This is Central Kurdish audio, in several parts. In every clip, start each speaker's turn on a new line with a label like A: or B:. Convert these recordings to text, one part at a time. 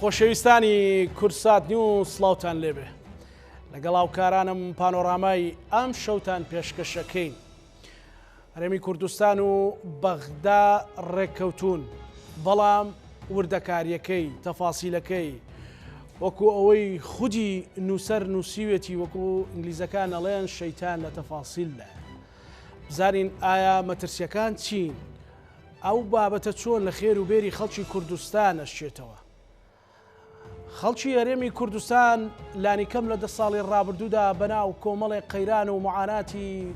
A: خۆشەویستانی کورسات نیوز سڵاوتان لێبێ لەگەڵ هاوکارانم پانۆرامای ئەم شەوتان پێشکەشەکەین. هەرێمی کوردستان و بەغدا ڕێککەوتون، بەڵام وردەکاریەکەی تەفاسیلەکەی وەکو ئەوەی خودی نووسەر نووسیوێتی وەکو ئینگلیزەکان ئەڵێن شەیتان لە تەفاسیلدا. بزانین ئایا مەترسیەکان چین؟ ئەو بابەتە چۆن لە خێر و بێری خەڵکی کوردستان ئەشێتەوە؟ خەڵکی هەرێمی کوردستان لانیکەم لە 10 ساڵی ڕابردوودا بەناو کۆمەڵێک قەیران و معاناتی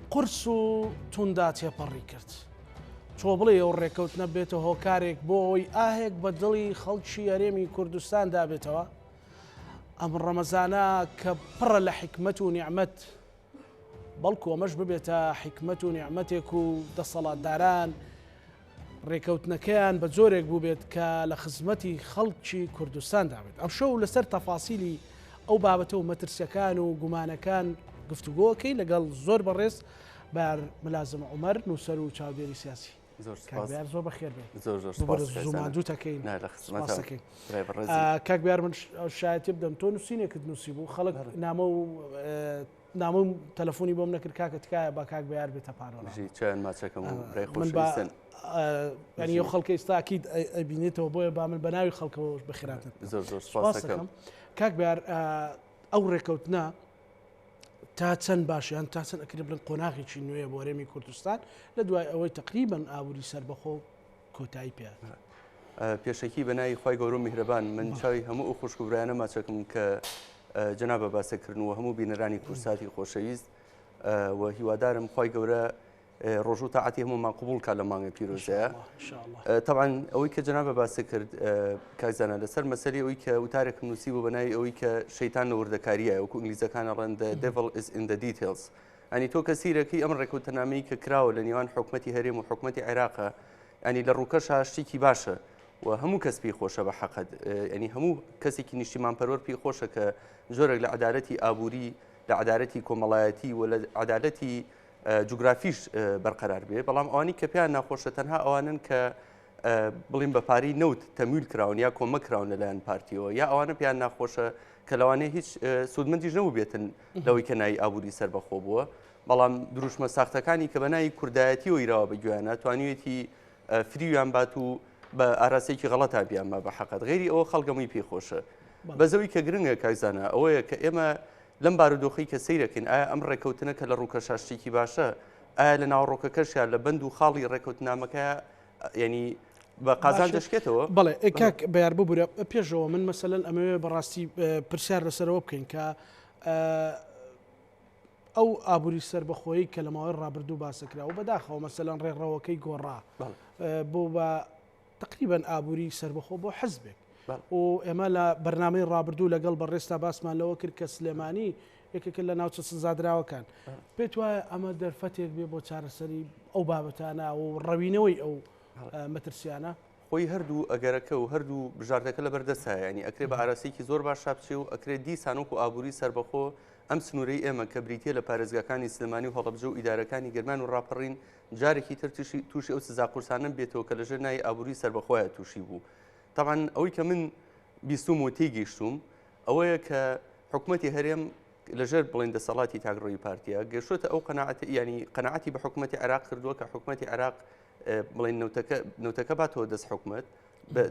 A: قورس و توندا تێپەڕی کرد. چۆ بڵێ ئەو ڕێکەوتنە بێتە هۆکارێک بۆ ئەوەی ئاهێک بە دڵی خەڵکی هەرێمی کوردستان دابێتەوە. ئەم ڕەمەزانە کە پڕە لە حکمت و نیعمەت، بەڵکو ئەمەش ببێتە حکمت و نیعمەتێک و دەسەڵاتداران ڕێکەوتنەکەیان بە جۆرێک بوو بێت کە لە خزمەتی خەڵکی کوردستان دابێت. ئەم شەو لەسەر تەفاسیلی ئەو بابەتە و مەترسیەکان و گومانەکان گفتوگۆکەی لەگەڵ زۆر بەڕێز بەر ملازم عومەر نووسەر و چاودێری سیاسی. زۆر بەخێر بێت زوماندووتەکەین کاک بیار من شایەتی بدەم تۆ نووسینێکت نووسی بوو خەڵک نامە و تەلەفۆنی بۆم نەکرد کاکە تکایە با کاک بیار بێتە پانۆرا ینی ئەو خەڵکە ئێستا ئاکید ئەبینێتەوە بۆیە با من بە ناوی خەڵکەوە بەخێراتن.
B: زۆر
A: کاک بیار ئەو ڕێکەوتنە تا چەند باشیان تا چەند ئەکرێ بڵێن قۆناغێکی نوێیە بۆ هەرێمی کوردستان لە دوای ئەوەی تقریباً ئابووری سەربەخۆ کۆتایی پێ
B: پێشەکی بەنای خی گەورە میهرەبان من چاوی هەموو ئەو خوشکبرایانە ماچەکەم کە جەنابە باسەکردنەوە هەموو بینەرانی کورساتی خۆشەویست و هیوادارم خی گەورە ڕۆژ و تاعاتی هەمومان قبول کا لە مانگە پیرۆزەیە. طبعاً ئەوەی کە جەنابە باسە کرد کاکزانە لەسەر مەسەری ئەوەی کە وتارێک نووسی بوو بەنای ئەوەی کە شەیتان لە وردەکاریە وەکو ئینگلیزەکان ئەڵێن the devil is in the details. ئەنی تۆ کەسیرەکەی ئەم ڕێکوتەنامەی کە کراوە لە نێوان حکومەتی هەرێم و حکومەتی عێراقە ئەنی لە ڕووکەشە شتێکی باشە و هەموو کەس پێی خۆشە بە حەقت، ینی هەموو کەسێکی نیشتیمان پەروەر پێی خۆشە کە زۆرێک لە عەدالەتی ئابووری، لە عەدالەتی کۆمەڵایەتی و لە عەدالەتی جوگرافیش بەرقەرار بێ. بەڵام ئەوانی کە پێیان ناخۆشە تەنها ئەوانن کە بڵین بە پارەی نەوت تەمویل کراون یا کۆمەکراون لەلایەن پارتیەوە، یا ئەوانە پێیان ناخۆشە کە لەوانەیە هیچ سوودمەندیش نەبوو بێتن لەوەی کە ناوی ئابووری سەربەخۆ بووە. بەڵام دروشمە ساختەکانی کە بە ناوی کوردایەتی و ئیراوە بەگویانە توانیوێتی فریویان بات و بە ئاراسێکی غەڵەتا بیانمە بە حەقەت غێری ئەوە خەڵگەمووی پێخۆشە. بەزەوەی کە گرنگە کاکزانە ئەوەیە کە ئێمە لەم بارودۆخی کە سەیرەکەین ئایا ئەم ڕێکەوتنە کە لە ڕووکەشە شتێکی باشە، ئایا لە ناوڕۆکەکەشیان لە بەند و خاڵی ڕێکەوتنامەکە ینی بە قازان دەشکێتەوە؟
A: بەڵێ کاک بەیار ببوورە پێشەوە من مەسەلەن ئەمەوێ بەڕاستی پرسیار لەسەرەوە بکەین کە ئەو ئابووری سەربەخۆیی کە لە ماوەی ڕابردوو باسەکرا و بەداخەوە مەسەلەن ڕێڕەوەکەی گۆڕا بۆ بە تقریباً ئابووری سەربەخۆ بۆ حەزبێک و ئێمە لە بەرنامەی ڕابردوو لەگەڵ بەڕێستا باسمان لەوە کرد کە سلێمانی یەکێکە لە ناوچە سزادراوەکان پێت وایە ئەمە دەرفەتێک بێ بۆ چارەسەری ئەو بابەتانە و ڕەوینەوەی ئەو مەترسیانە؟
B: خۆی هەردوو ئەگەرەکە و هەردوو بژاردەکە لە بەردەستە، ینی ئەکرێ بە ئاراسێکی زۆر باش شابچێ و ئەکرێت دیسانۆک و ئابووری سەربەخۆ ئەم سنوورەی ئێمە کە بریتە لە پارێزگاکانی سلێمانی و هەڵەبجە و ئیدارەکانی گەرمان و ڕاپەڕین جارێکی تر تووشی ئەو سزا قورسانە بێتەوە کە لەژێر ناوی ئابووری سەربەخۆیە تووشی بوو. طبعاً ئەوەی کە من بیستوم و تێگەیشتوم ئەوەیە کە حکومەتی هەرێم لەژێر بڵین دەسەڵاتی تاگڕۆی پارتیا گەشتوتە ئەو قەناعەتی ینی قەناعەتی بە حکومەتی عێراق کردووە کە حکومەتی عێراق بڵین نەوتەکە باتەوە دەست حکومەت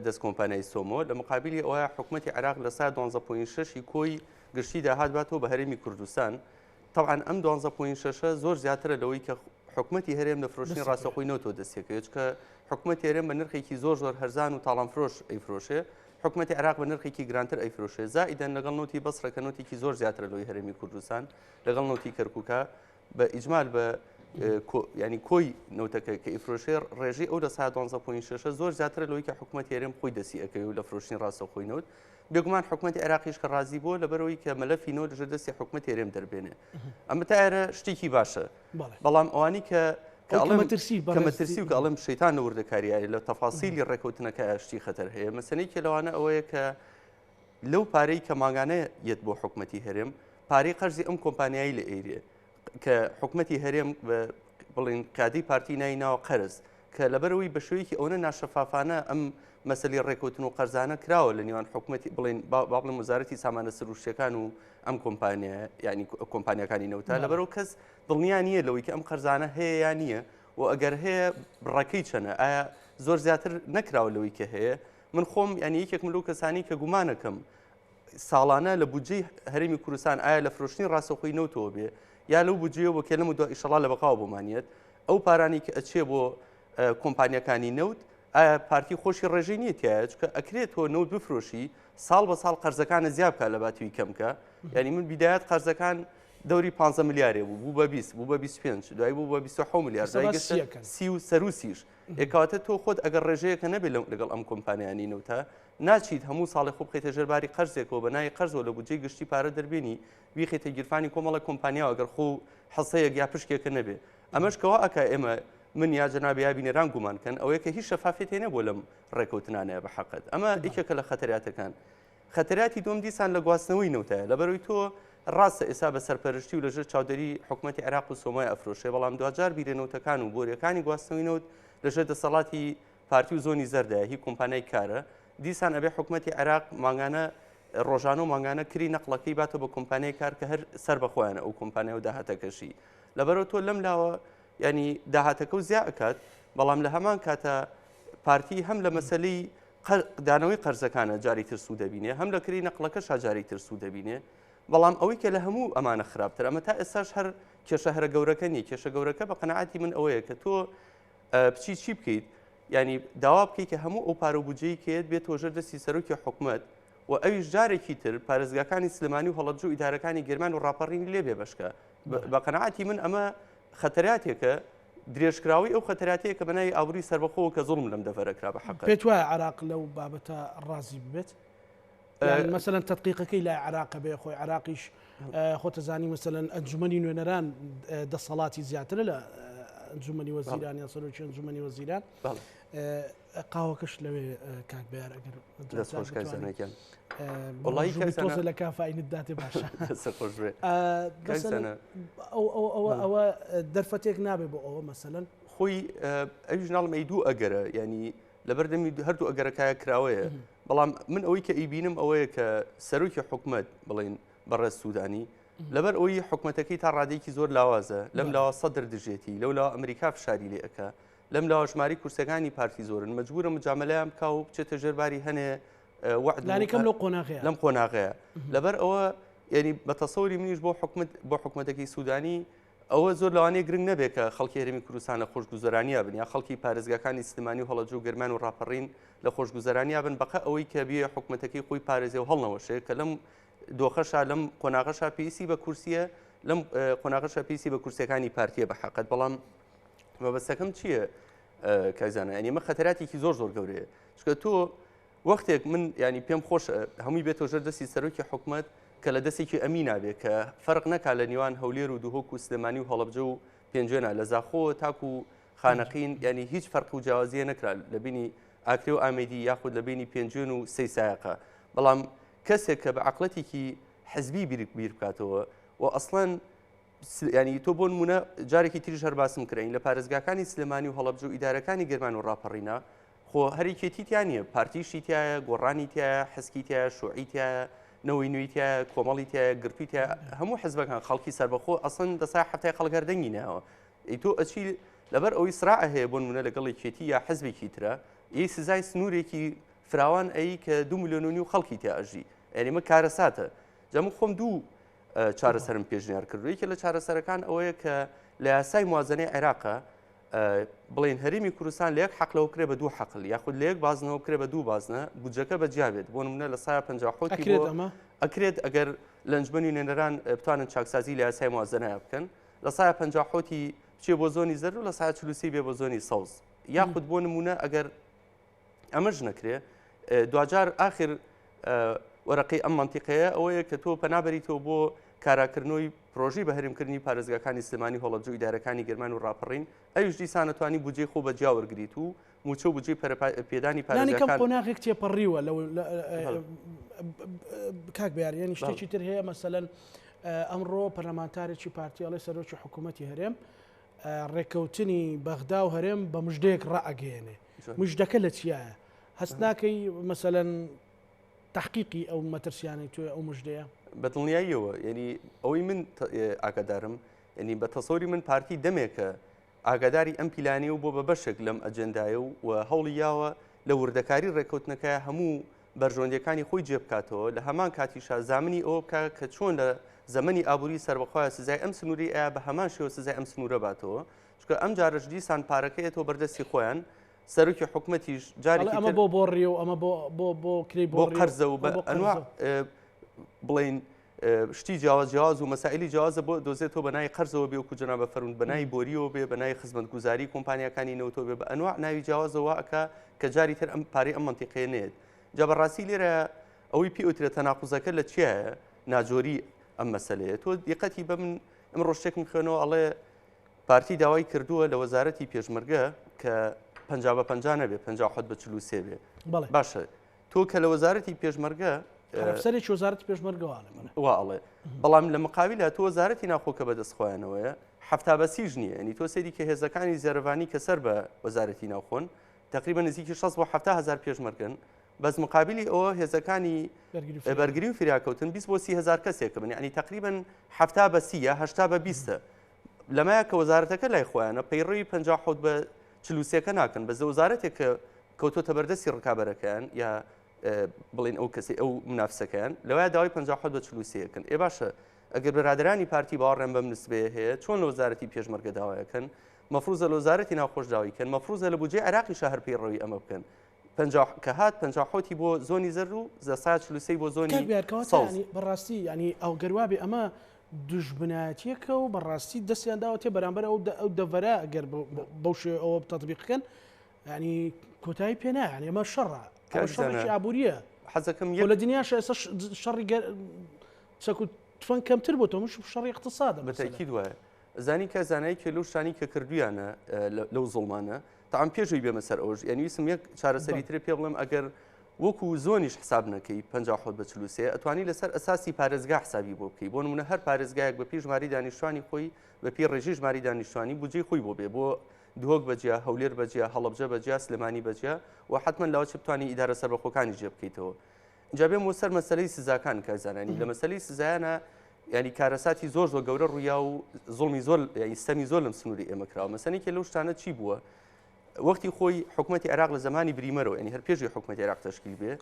B: دەست کۆمپانیای سۆمۆ لە مقابلی ئەوە حکومەتی عێراق لە سا 12.6 کۆی گشتی داهات باتەوە بە هەرێمی کوردستان. طبعاً ئەم 12.6 زۆر زیاترە لەوەی کە حکومەتی هەرێم لە فرۆشتنی ڕاستەخۆی نەوتۆ دەستێکەوە کە حکومەتی هەرێم بە نرخێکی زۆر هەرزان و تاڵان فرۆش ئەیفرۆشێ، حکومەتی عێراق بە نرخێکی گرانتر ئەیفرۆشێ. زائیدەن لەگەڵ نۆتی بەسڕە کە نۆتێکی زۆر زیاترە لەوەی هەرێمی کوردستان، لەگەڵ نۆتی کەرکووکە بە ئیجمال بە ینی کۆی نەوتەکە کە ئیفرۆشێ ڕێژەی ئەو لە سا 12.6 زۆر زیاترە لەوەی کە حکومەتی هەرێم خۆی دەسی ئەەکەوێت و لە فرۆشتنی ڕاستەخۆی نەوت. بێگومان حکومەتی عێراقیش کە ڕازی بووە لەبەرەوەی کە مەلەفی نەوت لەژێر دەستی حکومەتی هەرێم دەربێنێ. ئەمە تا ئێرە شتێکی باشە، بەڵام ئەوانی کە مەترسی و کە ئەڵێم شەیتان لە وردەکاریایی لە تەفاسیلی ڕێکەوتنەکە شتی خەتەر هەیە. مەسەلەیەکی لەوانە ئەوەیە کە لەو پارەی کە ماگانەیە یەت بۆ حکومەتی هەرێم پارەی قەرزی ئەم کۆمپانیایی لە ئێریە کە حکومەتی هەرێم بڵین کادی پارتی ناوی ناوە قەرز کە لەبەرەوەی بە شێوەیەکی ئەوەنە ناشەفافانە ئەم مەسەلی ڕێکوتن و قەرزانە کراوە لە نێوان حکوومەتی بڵین باڵم وزارەتی سامانە سروشتەکان و ئەم کۆمپانیا ینی کۆمپانیەکانی نەوتە لەبەرەوە کەس دڵنیا نییە لەوەی کە ئەم قەرزانە هەیە یان نییە و ئەگەر هەیە بڕەکەی چەنە ئایا زۆر زیاتر نەکراوە لەوەی کە هەیە من خۆم ینی یەکێکم لەو کەسانی کە گومانەکەم ساڵانە لە بودجەی هەرێمی کوردستان ئایا لە فرۆشتنی ڕاستەخۆی نەوتەوە بێ یا لەو بودجەیە بۆ کێلەم و دو ئیشەڵا لە بەقاو بۆمانیت ئەو پارانی کە ئەچێ بۆ کۆمپانیەکانی نەوت ئایا پارتی خۆشی ڕێژەی نیە تایە چکە ئەکرێتەوە نەوت بفرۆشی ساڵ بە ساڵ قەرزەکانە زیاب بکە لە باتوی کەمکە ینی من بیدایەت قەرزەکان دەوری 15 میلیارێ بوو بە 20 بوو بە 25 دوای بوو بە 27 میلیارد سی و سەروسیش ێکاتە تۆ خۆت ئەگەر ڕێژەیەکە نەبێت لەگەڵ ئەم کۆمپانیانی نەوتە ناچیت هەموو ساڵی خۆ بخیتە ژێرباری قەرزێکەوە بە نای قەرزەوە لە بودجەی گشتی پارە دەربێنی بیخیتە گیرفانی کۆمەڵە کۆمپانیاوە ئەگەر خۆ حەسەیەک یا پشکێکە نەبێ ئەمەش کەوا ئەکا ئێمە من یا جەنابی بینێران گومانکەن ئەوەیە کە هیچ شەفافێت هێنە بۆ لەم ڕێکەوتنانەیە بە حەقت ئەمە یەکێکە لە خەتەراتەکان خەتەراتی دوم دیسان لە گواستنەوەی نەوتایە لەبەرەوەی تۆ ڕاستە ئێستا بە سەرپەرشتی و لەژێر چاودێری حکوومەتی عێراق و سۆمای ئەفرۆشێ بەڵام دوجار بیرێنەوتەکان و بۆریەکانی گواستنەوەی نەوت لەژێر دەسەڵاتی پارتی و زۆنی زەردایە هی کۆمپانیای کارە دیسان ئەبێ حکوومەتی عێراق ماگانە ڕۆژانە و ماگانە کری نەقڵەکەی باتە بە کۆمپانیای کار کە هەر سەر بەخۆیانە ئەو کۆمپانیا و داهاتەکەشی لەبەرەوە تۆ لەم لاوە ینی داهاتەکە و زیا ئەکات بەڵام لە هەمان کاتە پارتی هەم لە مەسلەی دانەوەی قەرزەکانە جاری تر سوود دەبینێ هەم لە کری نەقڵەکەش جاری تر سوود دەبینێ بەڵام ئەوەی کە لە هەموو ئەمانە خراپتر ئەمە تا ئێستاش هەر کێشە هەرە گەورەکە نیە کێشە گەورەکە بە قەنەعاتی من ئەوەیە کە تۆ بچی چی بکەیت ینی داوا بکەیت کە هەموو ئەو پارە و بودجەی کێت بێت تۆژەر دەستی سەرۆکی حکوومەت و ئەویش جارێکی تر پارێزگاکانی سلمانی و هەڵەبجە و ئیدارەکانی گرمان و ڕاپەڕینی لێبێ بەشکە بە قەنەعاتی من ئەمە خەتەراتێکە درێژکراوی ئەو خەتەراتەیە کە بەنای ئابووری سەربەخۆوە کە زوڵم لەم دەڤەرەکرا بە حەق
A: پێت وایە عێراق لەو بابەتە ڕازی ببێت مثلا تدقیقەکەی لای عێراقە بێ خۆی عێراقیش خۆتەزانی مثلەن ئەنجومەنی نوێنەران دەسەڵاتی زیاترە لە ئەنجومەنی وەزیران یا سەرۆکی ئەنجومەنی وەزیران قاوەکەش لەوێ کاک بەیار ئەگەر
B: دەستخۆشکەزانێکیان
A: وڵی تۆزە لە کافاینت داتێ باشە ئەوە دەرفەتێک نابێ بۆ ئەوە مەسەلەن
B: خۆی ئەویش ناڵمە دوو ئەگەرە ینی لەبەردەمی هەردوو ئەگەرەکایە کراوەیە بەڵام من ئەوەی کە ئیبینم ئەوەیە کە سەرۆکی حکوومەت بڵین بەڕێز سوودانی لەبەر ئەوەی حکوومەتەکەی تا ڕادێکی زۆر لاوازە لەم لاوە سەدر دژێتی لەو لاوە ئەمریکا فشاری لێ ئەکا لەم لاوە ژماری کورسەکانی پارتی زۆرن مەجبورە مجامەلەیان بکا و بچێتە ژێرباری هەنێ
A: وعدلانیکەم لەو قۆناغەیە
B: لەم قۆناغەیە لەبەر ئەوە ینی بە تەسەوری منیش بۆ حکوومەتەکەی سوودانی ئەوە زۆر لەوانەیە گرنگ نەبێت کە خەڵکی هەرێمی کوردستان لە خۆشگوزەرانیا بن یا خەڵکی پارێزگاکانی سلمانی و هەڵەبجە و گرمان و ڕاپەڕین لە خۆشگوزەرانیا بن بەقە ئەوەی کە بێ حکوومەتەکەی خۆی پارێزێ و هەڵنەوەشێ کە لەم دۆخەشا لەم قۆناغەشا پێویستی بە کورسیە لەم قۆناغەشا پێویستی بە کورسەکانی پارتیە بە حەقەت بەڵام مەبەستەکەم چییە کایزانە ینی ئەمە خەتەراتێکی زۆر گەورەیە چکە تۆ وەختێک من ینی پێم خۆش هەمووی بێتەوە ژەر دەستی سەرۆکی حکوومەت کە لە دەستێکی ئەمی نابێت کە فەرق نەکا لە نێوان هەولێر و دووهۆک و سلێمانی و هەڵەبجە و پێنجێنە لە زاخۆ تاکو و خانەقین ینی هیچ فەرق و جیاوازیە نەکرا لە بینی ئاکرێ و ئامێدی یاخود لە بینی پێنجێن و سەی سایقە بەڵام کەسێک کە بە عەقڵەتێکی حزبی بیر بکاتەوە و ئەسڵەن ینی تۆ بۆ نمونە جارێکی تریش هەر باسم کراین لە پارێزگاکانی سلێمانی و هەڵەبجە و ئیدارەکانی گرمان و ڕاپەڕینە خۆ هەریکێتی تیان نییە پارتیشی تایە گۆڕانی تایە حزکی تایە شوعی تایە نەوەی نوێی تایە کۆمەڵی تایە گرتووی تایە هەموو حزبەکان خەڵکی سەربەخۆ ئەسڵەن دەسای هەفتای خەڵگەردەنگی ناوە تۆ ئەچی لەبەر ئەوەی سراعە هەیە بۆ نمونە لەگەڵی کێتی یا حزبێکی ترە یەی سزای سنوورێکی فراوان ئەی کە 2 ملیۆن و خەڵکی تیاژی ئەریمە کارەساتە جەمو خۆم دوو چارەسەرم پێشنیار کردو یەکێ لە چارەسەرەکان ئەوەیە کە لە یاسای موازنەی عێراقە بڵین هەرێمی کوردستان لە یەک حەقلەوە کرێ بە دوو حەقل یاخود لە یەک بازنەوە کرێ بە دوو بازنە بودجەکە بەجیابێت بۆ نمونە لە سایە 50 ئەکرێت ئەگەر لە ئەنجومەنی نوێنەران بتوانن چاکسازی لە یاسای موازنەیە بکەن لە سایە 50 بچێ بۆ زۆنی زەر و لە سایە 40 بێ بۆ زۆنی سەوز یاخود بۆ نمونە ئەگەر ئەمەش نەکرێ دوجار ئاخر وەرەقی ئەم منتیقەیە ئەوەیە کە تۆ پەنابەریتەوە بۆ کاراکردنەوەی پرۆژی بەهرێمکردنی پارێزگاکانی سلێمانی هەڵەبجە و ئیدارەکانی گرمان و ڕاپەڕین ئەویش دیسان نەتوانی بودجەی خۆ بەجیا وەرگریت و موچە و بودجەی پێدانی
A: پارێزگاکان قۆناغێک تێپەڕیوە لەو کاک بەیار یانی شتێکی تر هەیە مەسەلەن ئەمڕۆ پەرلەمانتارێکی پارتیاڵی سەرۆکی حکوومەتی هەرێم ڕێکەوتنی بەغدا و هەرێم بە مژدەیەک ڕائەگەیەنێ مژدەکە لە چیایە هەست ناکەی مەسەلەن تحقیقی ئەو مەترسیانەی توێ ئەو مژدەیە
B: بەدڵنیاییەوە یعنی ئەوەی من ئاگادارم ینی بە تەسەوری من پارتی دەمێکە ئاگاداری ئەم پیلانی و بۆ بە بەشێک لەم ئەجەندایە و هەوڵی یاوە لە وردەکاری ڕێکەوتنەکە هەموو بەرژۆندەکانی خۆی جێبکاتەوە لە هەمان کاتیشا زامنی ئەوە بکە کە چۆن لە زەمەنی ئابووری سەربەخۆیە سزای ئەم سنووری ئایا بە هەمان شێوە سزای ئەم سنوورە باتەوە چکە ئەم جارەش دیسان پارەکەیەوە بەردەستی خۆیان سەرۆکی حکوومەتیش جارێکی
A: ئەمە بۆ ڕێ و ئەمە بۆ کری
B: بۆ قەرزە و بە ئەنواع بڵین شتی جیاواز و مەسائلی جیاوازە بۆ دۆزێتەوە بەنای قەرزەوە بێ وکو جەنابە فەرموود بەنای بۆریەوە بێ بەنای خزمەتگوزاری کۆمپانیەکانی نەوتۆ بێ بە ئەنواع ناوی جیاوازەوە ئەکا کە جاری تر ئەم پارەی ئەم منتیقەیە نێت جا بەڕاستی لێرە ئەوەی پێوترێت تەناقوزەکە لە چیایە ناجۆری ئەم مەسەلەیە تۆ دیقەتی بە من ئەم ڕۆژتێکم خوێنەوە ئەڵێ پارتی داوای کردووە لە وەزارەتی پێشمەرگە کە 50 بە 50 نەبێ 57 بە 43 بێ باشە تۆ کە لە وەزارەتی پێشمەرگە
A: سەرێکی وەزارەتی پێشمەرگەوانە
B: واڵێ بەڵام لە مقابلە تۆ وەزارەتی ناخۆکە بەدەستخۆیانەوەیە هەفتا بە سیژ نییە ینی تۆ سەری کە هێزەکانی زێرەوانی کە سەر بە وەزارەتی ناوخۆن تقریبا نزیکی 6 بۆ 7,000 پێشمەرگن بەس مقابلی ئەوە هێزەکانی بەرگری و فریاکەوتن 20 بۆ 30,000 کەسێک بن ینی تقریبا 7 بە 30 80 بە 20 لەمایە کە وەزارەتەکە لای خۆیانە پەیڕەوی 57 بە 43 ناکەن بەس وەزارەتێک کە کەوتۆتە بەردەستی ڕکابەرەکەیان یا بڵین ئەو کەسی ئەو منافسەکەیان لەوایە داوای 57 بە 43کن ئێ باشە ئەگەر بەرادرانی پارتی باوەڕێن بەم نسبەیە هەیە چۆن لە وەزارەتی پێشمەرگە داوایەکەن مەفروزە لە وەزارەتی ناوخۆش داوایکەن مەفروزە لە بودجێ عێراقی شەهر پەیڕەوی ئەمە بکەن کە هات 57 بۆ زۆنی زەر و 43 بۆ زۆنی
A: بەڕاستی ینی ئەو گەروابێ ئەمە دوژبنایەتیەکە و بەڕاستی دەستیان داوەتێ بەرامبەر ئەو دەڤەرە ئەگەر بەو شێ ئەوە تەطبیقکەن ینی کۆتایی پێ نایە ینی ئەمە شەڕە شەڕێکی ئابووریە
B: حەزەکەم
A: لە دنیاش ئێستا شەڕی چەک و تفەن کەمتر بۆ تۆمش شەڕی اقتصادە
B: بەتەکید وایە زانی کە زانایی کە لەو شتانی کە کردویانە لەو زوڵمانە تاام پێشوی بێمە سەر ئەوژ یعنی ویسم یەک چارەسەری ترێ پێ بڵێم ئەگەر وەکو زۆنیش حساب نەکەی 57 بە 43 ئەتوانی لەسەر ئەساسی پارێزگا حسابی بۆ بکەی بۆ نمونە هەر پارێزگایەک بە پێی ژماری دانیشتوانی خۆی بە پێی ڕێژەی ژماری دانیشتوانی بودجێی خۆی بۆ بێ بۆ دوهۆک بەجیا هەولێر بەجیا هەڵەبجە بەجیا سلێمانی بەجیا و حتمما لاوە چ بتوانانی ئیدارە سەربەخۆکانی جێ بکەیتەوە اینجا بێم بۆ سەر مەسەلەی سزاکان کە زانانی لە مەسەلەی سزایانە ینی کارەساتی زۆر گەورە ڕوویا و زۆڵمی زۆر ئیستەمی زۆر لەم سنووری ئێمە کراوە مەسەلەی کە لەو شتانە چی بووە وەختی خۆی حکوومەتی عێراق لە زمانی بریمەرەوە ینی هەر پێشوی حکوومەتی عێراق تەشکیل بێ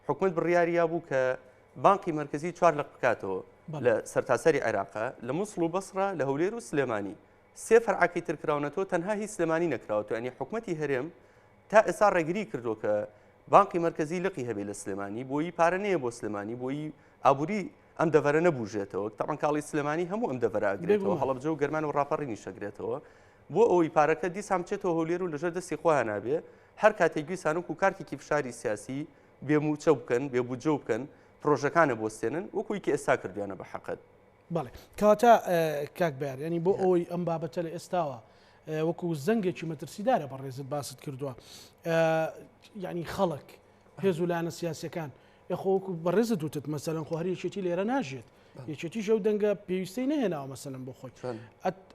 B: حکوومەت بڕیاریا بوو کە بانقی مرکزی 4 لەق بکاتەوە لە سەرتاسەری عێراقا لە مووسڵ و بەسڕە لە هەولێر و سلێمانی سێ فەرعاکی ترکراونەتەوە تەنها هیچ سلێمانی نەکراوەوە ینی حکوومەتی هەرێم تا ئێستا ڕێگری کردو کە بانقی مرکزی لقی هەبێ لە سلێمانی بۆی پارە نەیە بۆ سلێمانی بۆی ئابووری ئەم دەڤەرە نەبوژێتەوە تاوان کاڵی سلێمانی هەموو ئەم دەڤەراگرێتەوە هەڵەبجە و گەرمان و ڕاپەڕینی شەگرێتەوە بۆ ئەوەی پارەکە دیسان بچێتەوە هەولێر و لەژێر دەستی خۆیان نابێ هەر کاتێک ویسانوک و کارتێکی فشاری سیاسی بێموچە بکەن بێبوجە بکەن پرۆژەکانە بۆستێنن وەکویکە ئێستا کردویانە بە حەقت
A: بەڵێ کەواتە کاک بەیار ینی بۆ ئەوەی ئەم بابەتە لە ئێستاوە وەکو زەنگێکی مەترسیدارە بەڕێزت باست کردووە یعنی خەڵک هێز و لایەنە سیاسیەکان یخۆکو بەڕێزت دوتت مەسەلەن خۆ هەر یەکێتی لێرە ناژێت یەکێتی ژەو دەنگە پێویستەی نهێناوە مەسەلەن بۆ خۆی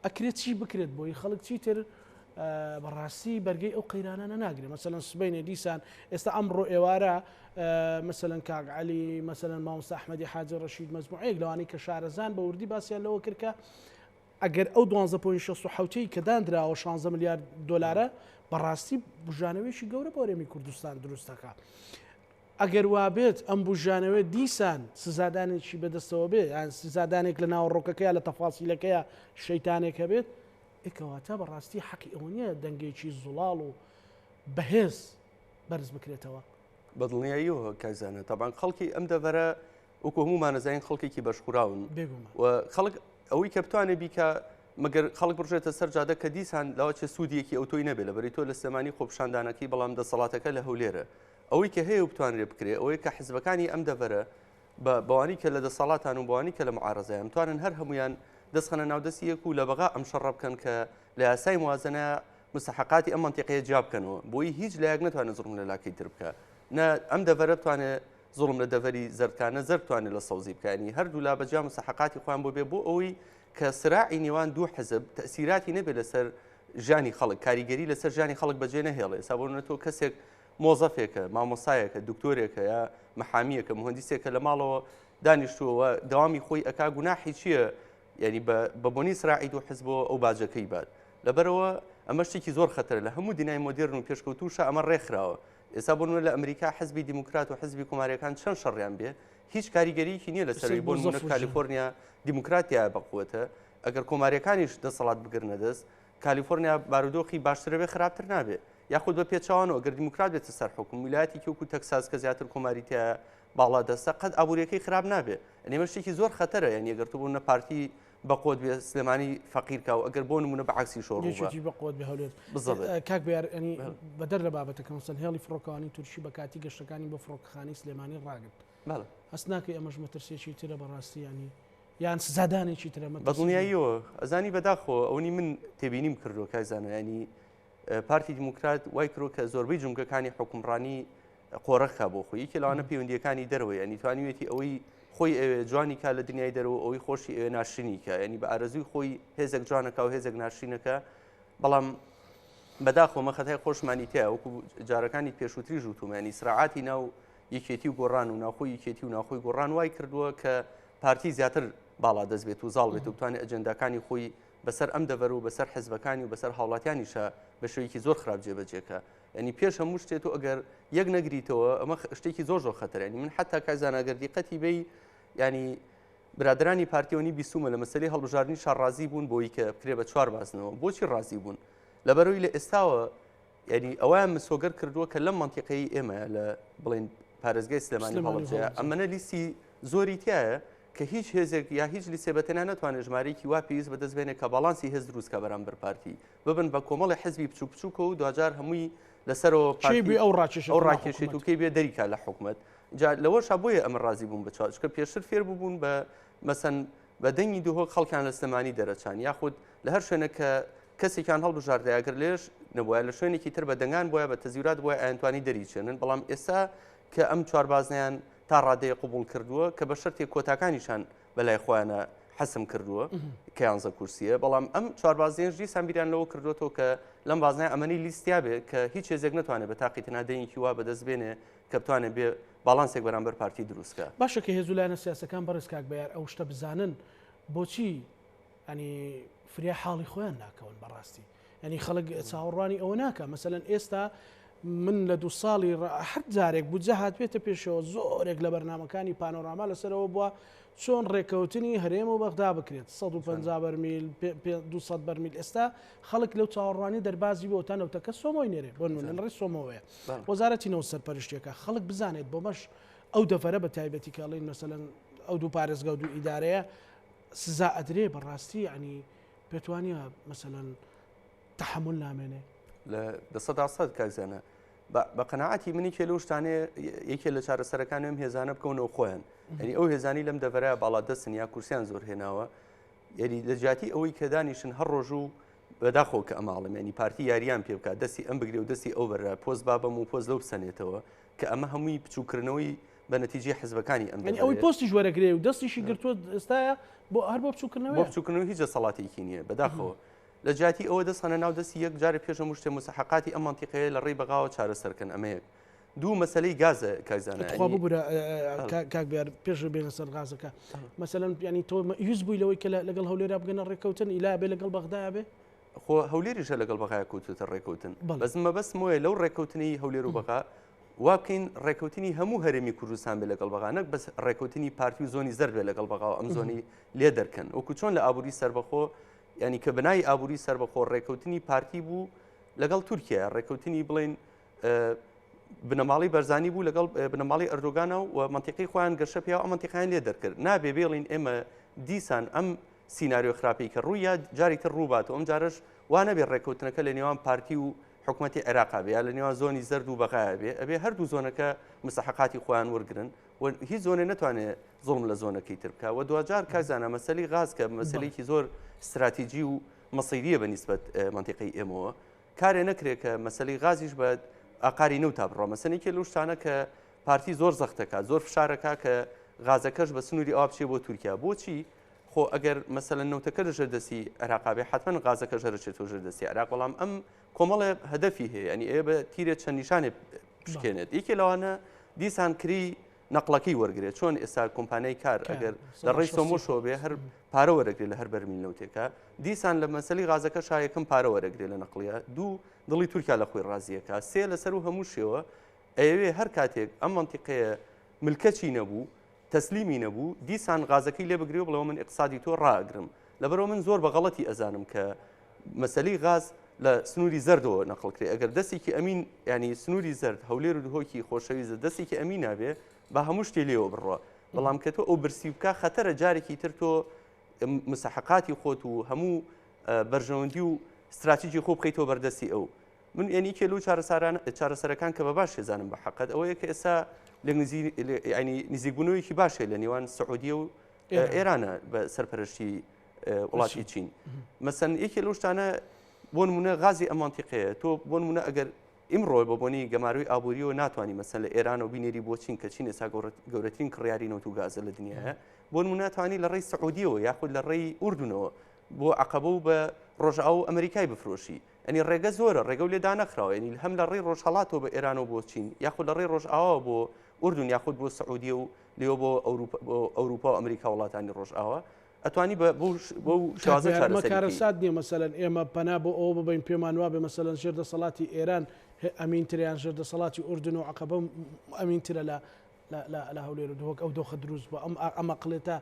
A: ئەکرێت چی بکرێت بۆی خەڵک چیتر بەڕاستی بەرگەی ئەو قەیرانانە ناگرێت مەسەلەن سبەینێ دیسان ئێستا ئەمڕۆ ئێوارە مەسەلەن کاک عەلی مەسەلەن مامۆستا ئەحمەدی حاجی ڕەشید مەجموعەیەک لەوانەی کە شارەزان بە وردی باسییان لەوە کرد کە ئەگەر ئەو 12.67 کە دانراوە 16 ملیار دۆلارە بەڕاستی بژانەوەیشی گەورە بۆ هەرێمی کوردستان دروستەکە ئەگەر وابێت ئەم بژانەوە دیسان سزادانێکی بەدەستەوە بێ یان سزادانێک لە ناوەڕۆکەکەیە لە تەفاسیلەکەیە شەیتانێکە بێت ئێکەواتە بەڕاستی حەقی ئەوە نییە دەنگێکی زوڵاڵ و بەهێز بەرز بکرێتەوە
B: بەدڵنیاییەوە کایزانە تابان خەڵکی ئەم دەڤەرە وەکو هەمومانەزانین خەڵکێکی بەشخوراون و خەڵک ئەوەی کە بتوانێت بیکە مەگەر خەڵک بڕژێتە سەر جادە کە دیسان لاوە چه سوودیەکی ئەوتۆی نەبێت لەبەری تۆ لە سلێمانی خۆپشاندانەکەی بەڵام دەسەڵاتەکە لە هەولێرە ئەوەی کە هەیە و بتوانرێ بکرێت ئەوەی کە حیزبەکانی ئەم دەڤەرە بەوانی کە لە دەسەڵاتان و بەوانی کە لە معارەزایان توانن هەر هەمویان دەستخەنە ناودەستی یەک و لە بەغا ئەم شەڕە بکەن کە لە یاسای موازنە مستحقاتی ئەم منتیقەیە جیاب بکەنەوە بۆی هیچ لایەک ناتوانێت زوڵم لە لاکەی تر بکە نە ئەم دەڤەرە بتوانێت زوڵم لە دەڤەری زەردکانە زەر بتوانێت لە سەوزی بکانی هەردوو لا بەجیا مستحقاتی خۆیان بۆ بێ بۆ ئەوەی کە سراعی نێوان دوو حزب تەسیراتی نەبێت لەسەر ژانی خەڵک کاریگەری لەسەر ژانی خەڵک بەجێ نەهێڵێ سابوونە تۆ کەسێک مۆزەفێکە مامۆسایەکە دکتۆرێکە یا محامیەکە مهندسێکە لە ماڵەوە دانیشتووە داوامی خۆی ئەکا گوناحی چییە یعنی بە بۆنی سراعید و حزبەوە ئەو باجەکەی بات لەبەرەوە ئەمە شتێکی زۆر خەتەرە لە هەموو دینای مۆدرن و پێشکەوتوشە ئەمە ڕێکخراوە ئێستا بۆ لە ئەمریکا حزبی دیموکرات و حزبی کۆماریەکان چەند شەڕیان بێ هیچ کاریگەریەکی نییە لە سەروی بۆ نمونە کالیفۆرنیا دیموکراتیا بەقوتە ئەگەر کۆماریەکانیش دەسەڵات بگرنە دەست کالیفۆرنیا بارودۆخی باشترە بێ خراپتر نابێت یاخود بە پێچوانەوە گەر دیموکرات بێتە سەر حکوم ویلایەتی کەوکو تەکساس کە زیاتر کۆماریتە باڵا دەستە قەت ئابوووریەکەی خراپ نابێت ئەنێمە شتێکی زۆر خەتەرە یعنی ئەگەر تو بوون پارتی بەقۆت بێ سلێمانی فەقیرکە و ئەگەر بۆ نمونە بە عکسی شۆڕ
A: بەقۆت بە هەولێر
B: بزەبێت
A: کاک بێر ینی بەدەر لە بابەتەکە مەسەن هێڵی فڕۆکەوانی تورکی بە کاتی گەشتەکانی بە فڕۆکخانی سلێمانی ڕاگرت هەست ناکەی ئەمەش مەترسێکی ترە بەڕاستی ینی یان سزادانێکی ترە
B: بە دڵنیاییەوە ئەزانی بەداخۆ ئەوەی من تێبینیم کردو کایزانە ینی پارتی دیموکرات وای کرۆ کە زۆربەی جونگەکانی حکومڕانی قۆڕەخا بۆ خۆی یەکێ لەوانە پەیوەندیەکانی دەرەوەی ینی توانیوێتی ئەوەی خۆی جوانی کا لە دنیای دەرەوە ئەوەی خۆشی ناشرینی کە ینی بە ئارەزوی خۆی هێزێک جوانەکە و هێزێک ناشرینەکە بەڵام بەداخۆ مەخەتای خۆشمانی تەیە وەکو جارەکانی پێشووتری ژووتومانی سراعاتی ناو یەکێتی و گۆڕان و ناخۆی یەکێتی و ناخۆی گۆڕان وای کردووە کە پارتی زیاتر باڵا دەست بێت و زاڵ بێت و بتوانێت ئەجەنداکانی خۆی بەسەر ئەم دەڤەر و بەسەر حزبەکانی و بەسەر هاوڵاتیانیشە بە شێوەیەکی زۆر خراپ جێبەجێکە ینی پێش هەموو شتێت و ئەگەر یەک نەگریتەوە ئەمە شتێکی زۆر زۆر خەتەرێنی من حتا کایزانەگەر دیقەتی بێ ینی برادرانی پارتیۆنی بیسومە لە مەسەلەی هەڵبژاردننی شارڕازی بوون بۆی کە بکرێ بە چوار بازنەوە بۆچی ڕازی بوون لەبەرەوەی لە ئێستاوە ینی ئەویان مسۆگەر کردووە کە لەم منتیقەی ئێمە لە بڵێن پارێزگای سلێمانی هەڵبجەیە ئەمەنە لیستی زۆری تایە کە هیچ هێزێک یا هیچ لیسێ بەتەنیا ناتوانێت ژمارەیەکی وا پێویست بەدەستبێنێت کە باڵانسی هێز دروستکە بەرامبەر پارتی ببن بە کۆمەڵی حزبی بچوو بچووکە و دوجار هەمووی لەسەرەوە
A: ئەو
B: ڕاکێشێت و کەی بێ دەریکا لە حکوومەت لەوەش بۆیە ئەمە ڕازی بوون بە چاچکە پێشتر فێر ببوون بە مەسەن بە دەنگی دوهۆ خەڵکیان لە سلێمانی دەرەچان یاخود لە هەر شوێنە کە کەسێکیان هەڵبژاردەیەگەر لێش نەبووە لە شوێنێکی تر بە دەنگان بۆیە بە تەزیورات بۆیە ئەیانتوانی دەریچێنن بەڵام ئێستا کە ئەم چواربازنیان تا ڕادەیە قوبول کردووە کە بە شەرتێک کۆتاکانیشان بەلای خۆیانە حەسم کردووە کە 11 کورسیە بەڵام ئەم چواربازیێنژی سامبیریان لەوە کردوەوە کە لەم بازنای ئەمەنی لیستیا بێت کە هیچ هێزێک ناتوانێت بە تاقی تەنادەیەکی وا بەدەست بێنێ کە بتوانێت بێ باڵانسێک بەرامبەر پارتی دروستکە
A: باشە کە هێزولایەنە سیاسەکان بەڕێز کاک بەیار ئەو شتە بزانن بۆچی ینی فریا حاڵی خۆیان ناکەون بەڕاستی ینی خەڵک چاوەڕوانی ئەوە ناکە مەسەلەن ئێستا من لە 2 ساڵی حەت جارێک بودجە هاتوێتە پێشەوە زۆرێک لە بەرنامەکانی پانۆراما لەسەرەوە بووە چۆن ڕێکەوتنی هەرێم و بەغدا بکرێت 150 بەرمیل 200 بەرمیل ئێستا خەڵک لەو چاوەڕوانی دەربازی بۆ تەنەوتەکە سۆمۆی نێرێ بۆ من ڕێ سۆمەوەیە وەزارەتی نەوت سەرپەرشتیەکە خەڵک بزانێت بۆ مەش ئەو دەفەرە بە تایبەتی کاڵین مەسەلەن ئەو دوو پارێزگە و دوو ئیدارەیە سزا ئەدرێ بەڕاستی ینی پێتوانە مەسەلەن تحمل نامێنێ
B: لە 100% کاکزانە بە قەناعەتی منی کێ لەو شتانێ یەکێ لە چارەسەرەکان ئەم هێزانە بکەونەوە خۆیان ینی ئەو هێزانی لەم دەڤەرە باڵا دەستن یا کورسیان زۆر هێناوە یعنی لە جیاتی ئەوەی کە دانیشن هەر ڕۆژ و بەداخۆ کە ئەماڵم ینی پارتی یاریان پێ بکات دەستی ئەم بگرێ و دەستی ئەو بەرە پۆز بابەم و پۆز لەو بسەنێتەوە کە ئەمە هەمووی بچووکردنەوەی بە نەتیجەی حزبەکانی ئەم
A: ئەوەی پۆستی ژوەرەگرێ و دەستیشی گرتووە ئێستاە بۆ هەر بۆ
B: بچووکردنەوەی هیچ دەسەڵاتێکی نییە بەداخەوە لە جیاتی ئەوە دەستخەنە ناو دەستی یەک جارە پێشە مشتێ مستحقاتی ئەم منتیقەیە لە ڕێی بەغاوە چارەسەرکەن ئەمەیەک دوو مەسلەی گازە کاکزانە
A: ببوورە کاک بێر پێش بێنە سەر غازەکە مەسەلەن ینی تۆ یوز بووی لەوەی کە لەگەڵ هەولێرا بگەنە ڕێکەوتن ئیلا بێ لەگەڵ بەغدایە بێ
B: خۆ هەولێریشە لەگەڵ بەغایە کەوتوتە ڕێکەوتن بەزمە بەسم وایە لەو ڕێکەوتنی هەولێر و بەغا وا بکەین ڕێکەوتنی هەموو هەرێمی کوردستان بێ لەگەڵ بەغا نەک بەس ڕێکەوتنی پارتی و زۆنی زەرد بێ لەگەڵ بەغا و ئەم زۆنی لێ دەرکەن وەکو چۆن لە ئابووری سەربەخۆ ینی کە بنای ئابووری سەربەخۆ ڕێکەوتنی پارتی بوو لەگەڵ تورکیا ڕێکەوتنی بڵێن بنەماڵی بەرزانی بوو لەگەڵ بنەماڵی ئەردۆگانە و منتیقی خۆیان گەشە پێ ئەم منتیقیان لێ دەرکرد نابێ بێڵین ئێمە دیسان ئەم سیناریۆ خراپی کە ڕوویە جاری تر ڕووبات و ئەم جارش وانە بێ ڕێکەوتنەکە لە نێوان پارتی و حکوومەتی عێراقا بێ لە نێوان زۆنی زەرد و بەغایە بێ ئەبێ هەردوو زۆنەکە مستحقاتی خۆیان وەرگرن و هیچ زۆنێ نەتوانێت زوڵم لە زۆنەکەی تر بکە و دوجار کازانە مەسەلی غاز کە مەسلەیەکی زۆر استراتیژی و مەسیریە بەنسبەت منتیقی ئێمەوە کارێ نەکرێت کە مەسەلی غازیش بە ئاقاری نەوت تا بڕۆ مەسەلێکی لەو شتانە کە پارتی زۆر زەختەکە زۆر فشارەکە کە غازەکەش بە سنووری ئاو بچێ بۆ تورکیا بۆچی خۆ ئەگەر مەسەلەن نەوتەکە لەژێر دەستی عێراقا بێ حتمما غازەکە ژەرەچێتەوە ژێر دەستی عێراق بەڵام ئەم کۆمەڵێ هەدەفی هەیە ینی ئێ بە تیرێت چەند نیشانێ بشکێنێت یەکێ لەوانە دیسان کری نەقلەکەی وەرگێت چۆن ئێستا کۆمپانیای کار ئەگەر لە ڕێی سۆمۆشۆ بێ هەر پارە وەرەگرێت لە هەر بەرمیل نەوتێکە دیسان لە مەسەلی غازەکە شایەکەم پارە وەرەگرێت لە نەقلیە دوو دڵی تورکیا لە خۆی ڕازیەکە سێ لەسەر و هەموو شێوە ئەوێ هەر کاتێک ئەم منتیقەیە ملکەچی نەبوو تەسلیمی نەبوو دیسان غازەکەی لێ بگرێ و بڵەوە من اقتصادی تۆ ڕاگرم لەبەرەوە من زۆر بە غەڵەتی ئەزانم کە مەسەلەی غاز لە سنووری زەردەوە نەقڵکرێ ئەگەر دەستێکی ئەمین ینی سنووری زەرد هەولێر و دهۆکی خۆشەویستە دەستێکی ئەمین نابێ بە هەموو شتێ لێەوە بڕوە بەڵام کە تۆ ئەو برسی بکە خەتەرە جارێکی تر تۆ مساحقاتی خۆت و هەموو بەرژەوەندی و استراتیژی خۆ بخەیتەوە بەردەستی ئەو من ینی کێلو چارەسەرەکان کە بە باش ێزانم بە حەقەت ئەوەیە کە ئێستا لە نزیکبوونەوەیکی باشێ لە نێوان سعودیە و ئێرانە بە سەرپەرشتی وڵاتی چین مەسەن یەکێ لەو شتانە بۆ نمونە غازی ئەم مانتیقەیە تۆ بۆ نمونە ئەگەر ئیمڕۆ بە بۆنی گەماروی ئابووریەوە ناتوانانی مەسەن لە ئێران و بینێری بۆ چین کە چین ئێستا گەورەترین کڕیاری نەوت و گازە لە دنیاە بۆ نمونە توانی لە ڕێی سعودیەوە یاخود لە ڕێی ئوردونەوە بۆ عقبە و بە ڕۆژئاو و ئەمریکای بفرۆشی ئەنی ڕێگە زۆرە ڕێگە و لێدا نەخراوە ینی هەم لە ڕێی ڕۆژهەڵاتەوە بە ئێران و بۆ چین یاخود لە ڕێی ڕۆژئاوا بۆ ئوردون یاخود بۆ سعودیە و لێوە بۆ ئەوروپا و ئەمریکا وڵاتانی ڕۆژئاوا ئەتوانی بۆ شازە
A: کارەسات نییە مەسەلەن ئێمە پەنا بۆ ئەوە ببین پێمان وابێ مەسەلەن ژێردەسەڵاتی ئێران ئەمینتریان ژێردەسەڵاتی ئوردن و عقبە ئەمینترە لە هەولێر و دهۆک ئەو دۆخە دروست بووە ئەمە قڵێتە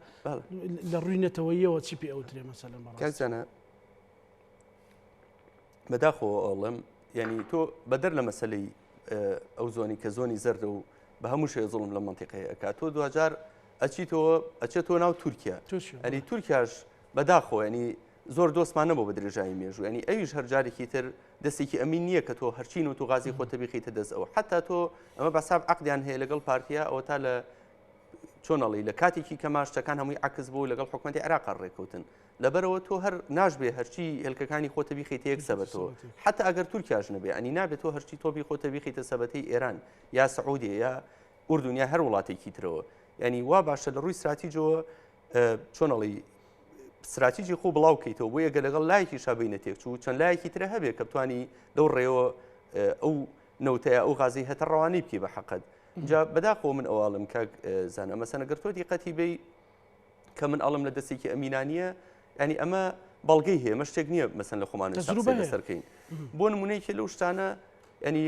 A: لە ڕووی نەتەوەییەوە چی پێ ئەوترێ مەسەلەن
B: کاکزانە بەداخۆ ئەڵم ینی تۆ بەدەر لە مەسلەی ئەو زۆنی کە زۆنی زەردە و بە هەموو شێ زوڵم لە منتیقەیە ئەکا تۆ دوجار ئەچێتەوە ناو تورکیا ئەنی تورکیاش بەداخۆ ینی زۆر دۆستمان نەبوو بە درێژایی مێژوو ینی ئەویش هەرجارێکی تر دەستێکی ئەمین نییە کە تۆ هەرچین و تو غازی خۆتە بیخیتە دەست ئەوە حتا تۆ ئەمە بەساب عقدیان هەیە لەگەڵ پارتیا ئەوە تا لە چۆنەڵی لە کاتێکی کە ماشتەکان هەمووی عکس بوو لەگەڵ حکوومەتی عێراق ڕێکەوتن لەبەرەوە تۆ هەر ناشبێ هەرچی هێلکەکانی خۆتە بیخیتە یەک سەبەتەوە حتا ئەگەر تورکیاش نەبێ ئەنی نابێت تۆ هەرچی تۆ بیخۆتە بیخیتە سەبەتەی ئێران یا سعودیە یا ئوردون یا هەر وڵاتێکی ترەوە ینی وا باشە لە ڕووی استراتیژەوە چۆنەڵی استراتیژی خۆ بڵاو بکەیتەوە بۆ یەگە لەگەڵ لایەکی شابەی نەتێکچوو چەند لایەکی ترە هەبێت کە بتوانی لەو ڕێەوە ئەو نەوتەیە ئەو غازی هەتە ڕەوانەی بکەی بە حەقەت جا بەداخۆ من ئەوواڵم کاک زانە مەسەنە گەر تۆ دیقەتی بێ کە من ئەڵم لە دەستێکی ئەمینانیە ینی ئەمە بەڵگەی هەیە مە شتێک نییە مەسەن لە خۆمان لەسەرکەین بۆ نمونەیەکی لەو شتانە ینی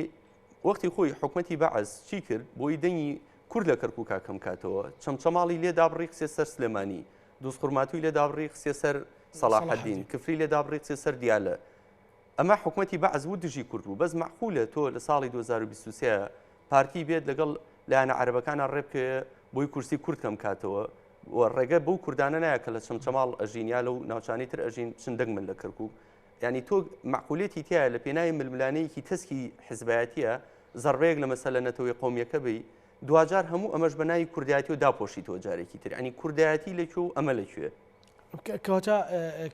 B: وەختی خۆی حکوومەتی بەعەز چی کرد بۆی دەنگی کورد لە کەرکووکا کەم کاتەوە چەمچەماڵی لێ دابڕی قسێ سەر سلێمانی دووس قورماتووی لێ دابڕی قسێ سەر سەلاحەدین کفری لێ دابڕی قسێ سەر دیالە ئەمە حکوومەتی بەعەز بوو دژی کورد بوو بەس معقولە تۆ لە ساڵی 2023 پارتی بێت لەگەڵ لایەنە عەرەبەکانە ڕێبکە بۆی کورسی کورد کەم کاتەوە ڕێگە بەو کوردانە نایە کە لە چەمچەماڵ ئەژین یا لەو ناوچانی تر ئەژین چندەنگ من لە کەرکووک ینی تۆ معقولێتی تایە لە پێناوی ململانەیەکی تەسکی حزبایەتیە زەڕێک لە مەسەلە نەتەوەی قۆمیەکە بی دوجار هەموو ئەمەش بەناوی کوردایەتی و داپۆشیتەوە جارێکی تر ئەنی کوردایەتی لەکوێ و ئەمە لەکوێ
A: کەواتە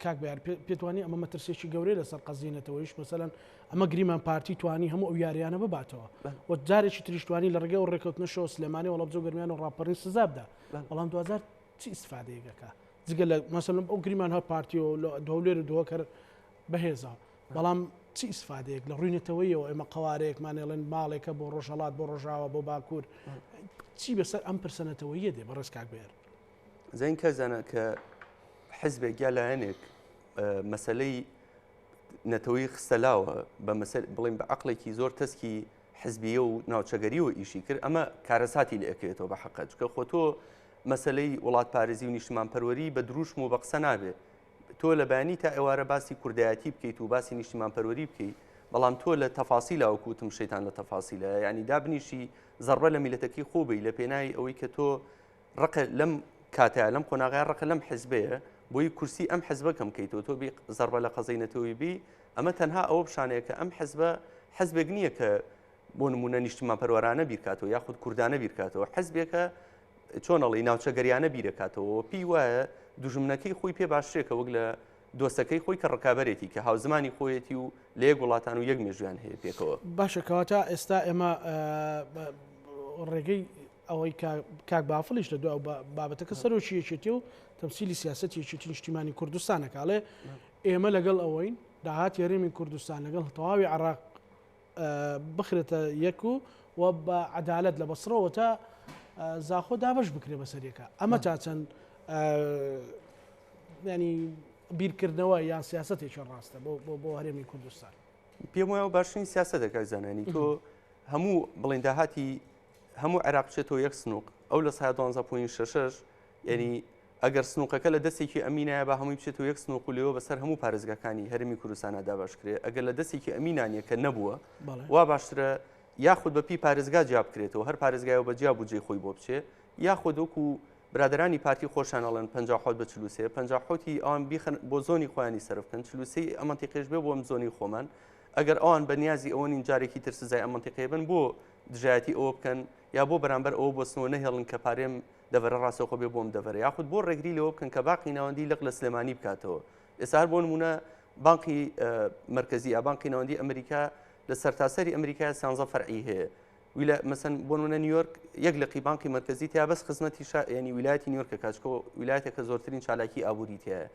A: کاک بەیان پێتوانی ئەمە مەترسێکی گەورەی لەسەر قەزیینەتەوەیش مەسەلەن ئەمە گریمان پارتی توانی هەموو ئەو یاریانە بباتەوە و جارێکی تریشتوانی لە ڕێگە و ڕێکەوتنەشەوە سلێمانی وەڵام جۆ گەرمیان و ڕاپەڕی سزابدا بەڵام 2000 چی ئیسفادەیەکەکە جگە لە مەسەلەن ئەو گریمان هەر پارتی و دەولێر و دۆکەر بەهێزا بەڵام چی ئیسفادەیەک لە ڕووینەتەوەیەوە ئێمە قوارەیەکمانێڵێن ماڵێکە بۆ ڕۆژهەڵات بۆ ڕۆژاوە بۆ باکوور چی بەسەر ئەم پرسەنەتەوەیە دێ بەڕێز کاک بێر
B: زین کە زانە کە حزبێک یا لایەنێک مەسلەی نەتەوەی خستەلاوە بە بڵێن بە عقلێکی زۆر تەسکی حزبیە و ناوچەگەریەوە ئیشی کرد ئەمە کارەساتی لە ئەکرێتەوە بە حەقەت کە خۆ تۆ مەسلەی وڵات پارێزی و نیشتیمانپەروەری بە دروشم و بە قسە نابێت تۆ لە بەیانی تا ئێوارە باسی کوردایەتی بکەیت و باسی نیشتیمانپەروەری بکەیت بەڵام تۆ لە تەفاسیلە وەکوتم شەیتان لە تەفاسیلە ینی دابنیشی زەڕبە لە میلەتەکەی خۆبی لە پێناوی ئەوەی کە تۆ ڕقە لەم کاتەیە لەم قۆناغای ڕقە لەم حزبەیە بۆی کورسی ئەم حزبەکەم کەیتەوە تۆ بی زەڕبە لە قەزەی نەتەوەی بی ئەمە تەنها ئەوە بشانەیە کە ئەم حزبە حزبێک نییە کە بۆ نمونە نیشتیمانپەروەرانە بیرکاتەوە یاخود کوردانە بیرکاتەوە حزبێکە چۆنەڵی ناوچەگەریانە بیرەکاتەوە پێی وایە دوژمنەکەی خۆی پێ باشترێکە وەک لە دۆستەکەی خۆی کە ڕکابەرێتی کە هاوزمانی خۆیەتی و لە یەک وڵاتان و یەک مێژویان هەیە پێکەوە
A: باشە کەواتە ئێستا ئێمە ڕێگەی ئەوەی کاک بافڵیش لە دو بابەتەکە سەرۆکیەکێتی و تەمسیلی سیاسەتێکی نیشتیمانی کوردستانەکاڵێ ئێمە لەگەڵ ئەوەین داهات یاریمی کوردستان لەگەڵ تەواوی عراق بخرێتە یەک و و بە عەدالەت لە بەسرەوە تا زاخۆ دابەش بکرێ بەسەریەکە ئەمە تا چەند ینی بیرکردنەوە یان سیاسەتێکی ڕاستە بۆ هەرێمی کوردستان.
B: پێم وایە باشترین سیاسەتێکە زانانی تۆ هەموو بڵێن داهاتی هەموو عێراق بچێتەوە یەک سنووق ئەو لە سایە 12.6 یعنی ئەگەر سنووقەکە لە دەستێکی ئەمینایە بە هەمووی بچێتەوە یەک سنووق و لێەوە بەسەر هەموو پارێزگاکانی هەرێمی کوردستانە داباشکرێ ئەگەر لە دەستێکی ئەمینانیە کە نەبووە وا باشترە یاخود بەپی پارێزگا جیاب بکرێتەوە هەر پارێزگایەوە بە جیاب و جێی خۆی بۆ بچێ یاخود وەکو برادرانی پارتی خۆشانەڵێن 57 بە 43 57 ئەوان بیخن بۆ زۆنی خۆیانی سەرفکەن 43 ئەم منتیقەش بێ بۆ ئەم زۆنی خۆمان ئەگەر ئەوان بە نیازی ئەوەنین جارێکی تر سزای ئەم منتیقەیە بن بۆ دژایەتی ئەوە بکەن یا بۆ بەرامبەر ئەوە بۆستنەوە نەهێڵن کە پارێم دەڤەرە ڕاستەوخۆ بێ بۆم دەڤەرە یاخود بۆ ڕێگری لەوە بکەن کە باقی ناوەندی لەق لە سلێمانی بکاتەوە ئێستا هەر بۆ نمونە بانقی مرکزی یا بانقی ناوەندی ئەمریکا لە سەرتاسەری ئەمریکا 13 فەرعی هەیە مثلا بۆ نمونە نیویۆرک یەک لەقی بانقی مرکزی تیا بەس خزمەتی ینی ویلایەتی نیویۆرکە کاچکۆ ویلایەتێکە زۆرترین چالاکی ئابووری تایە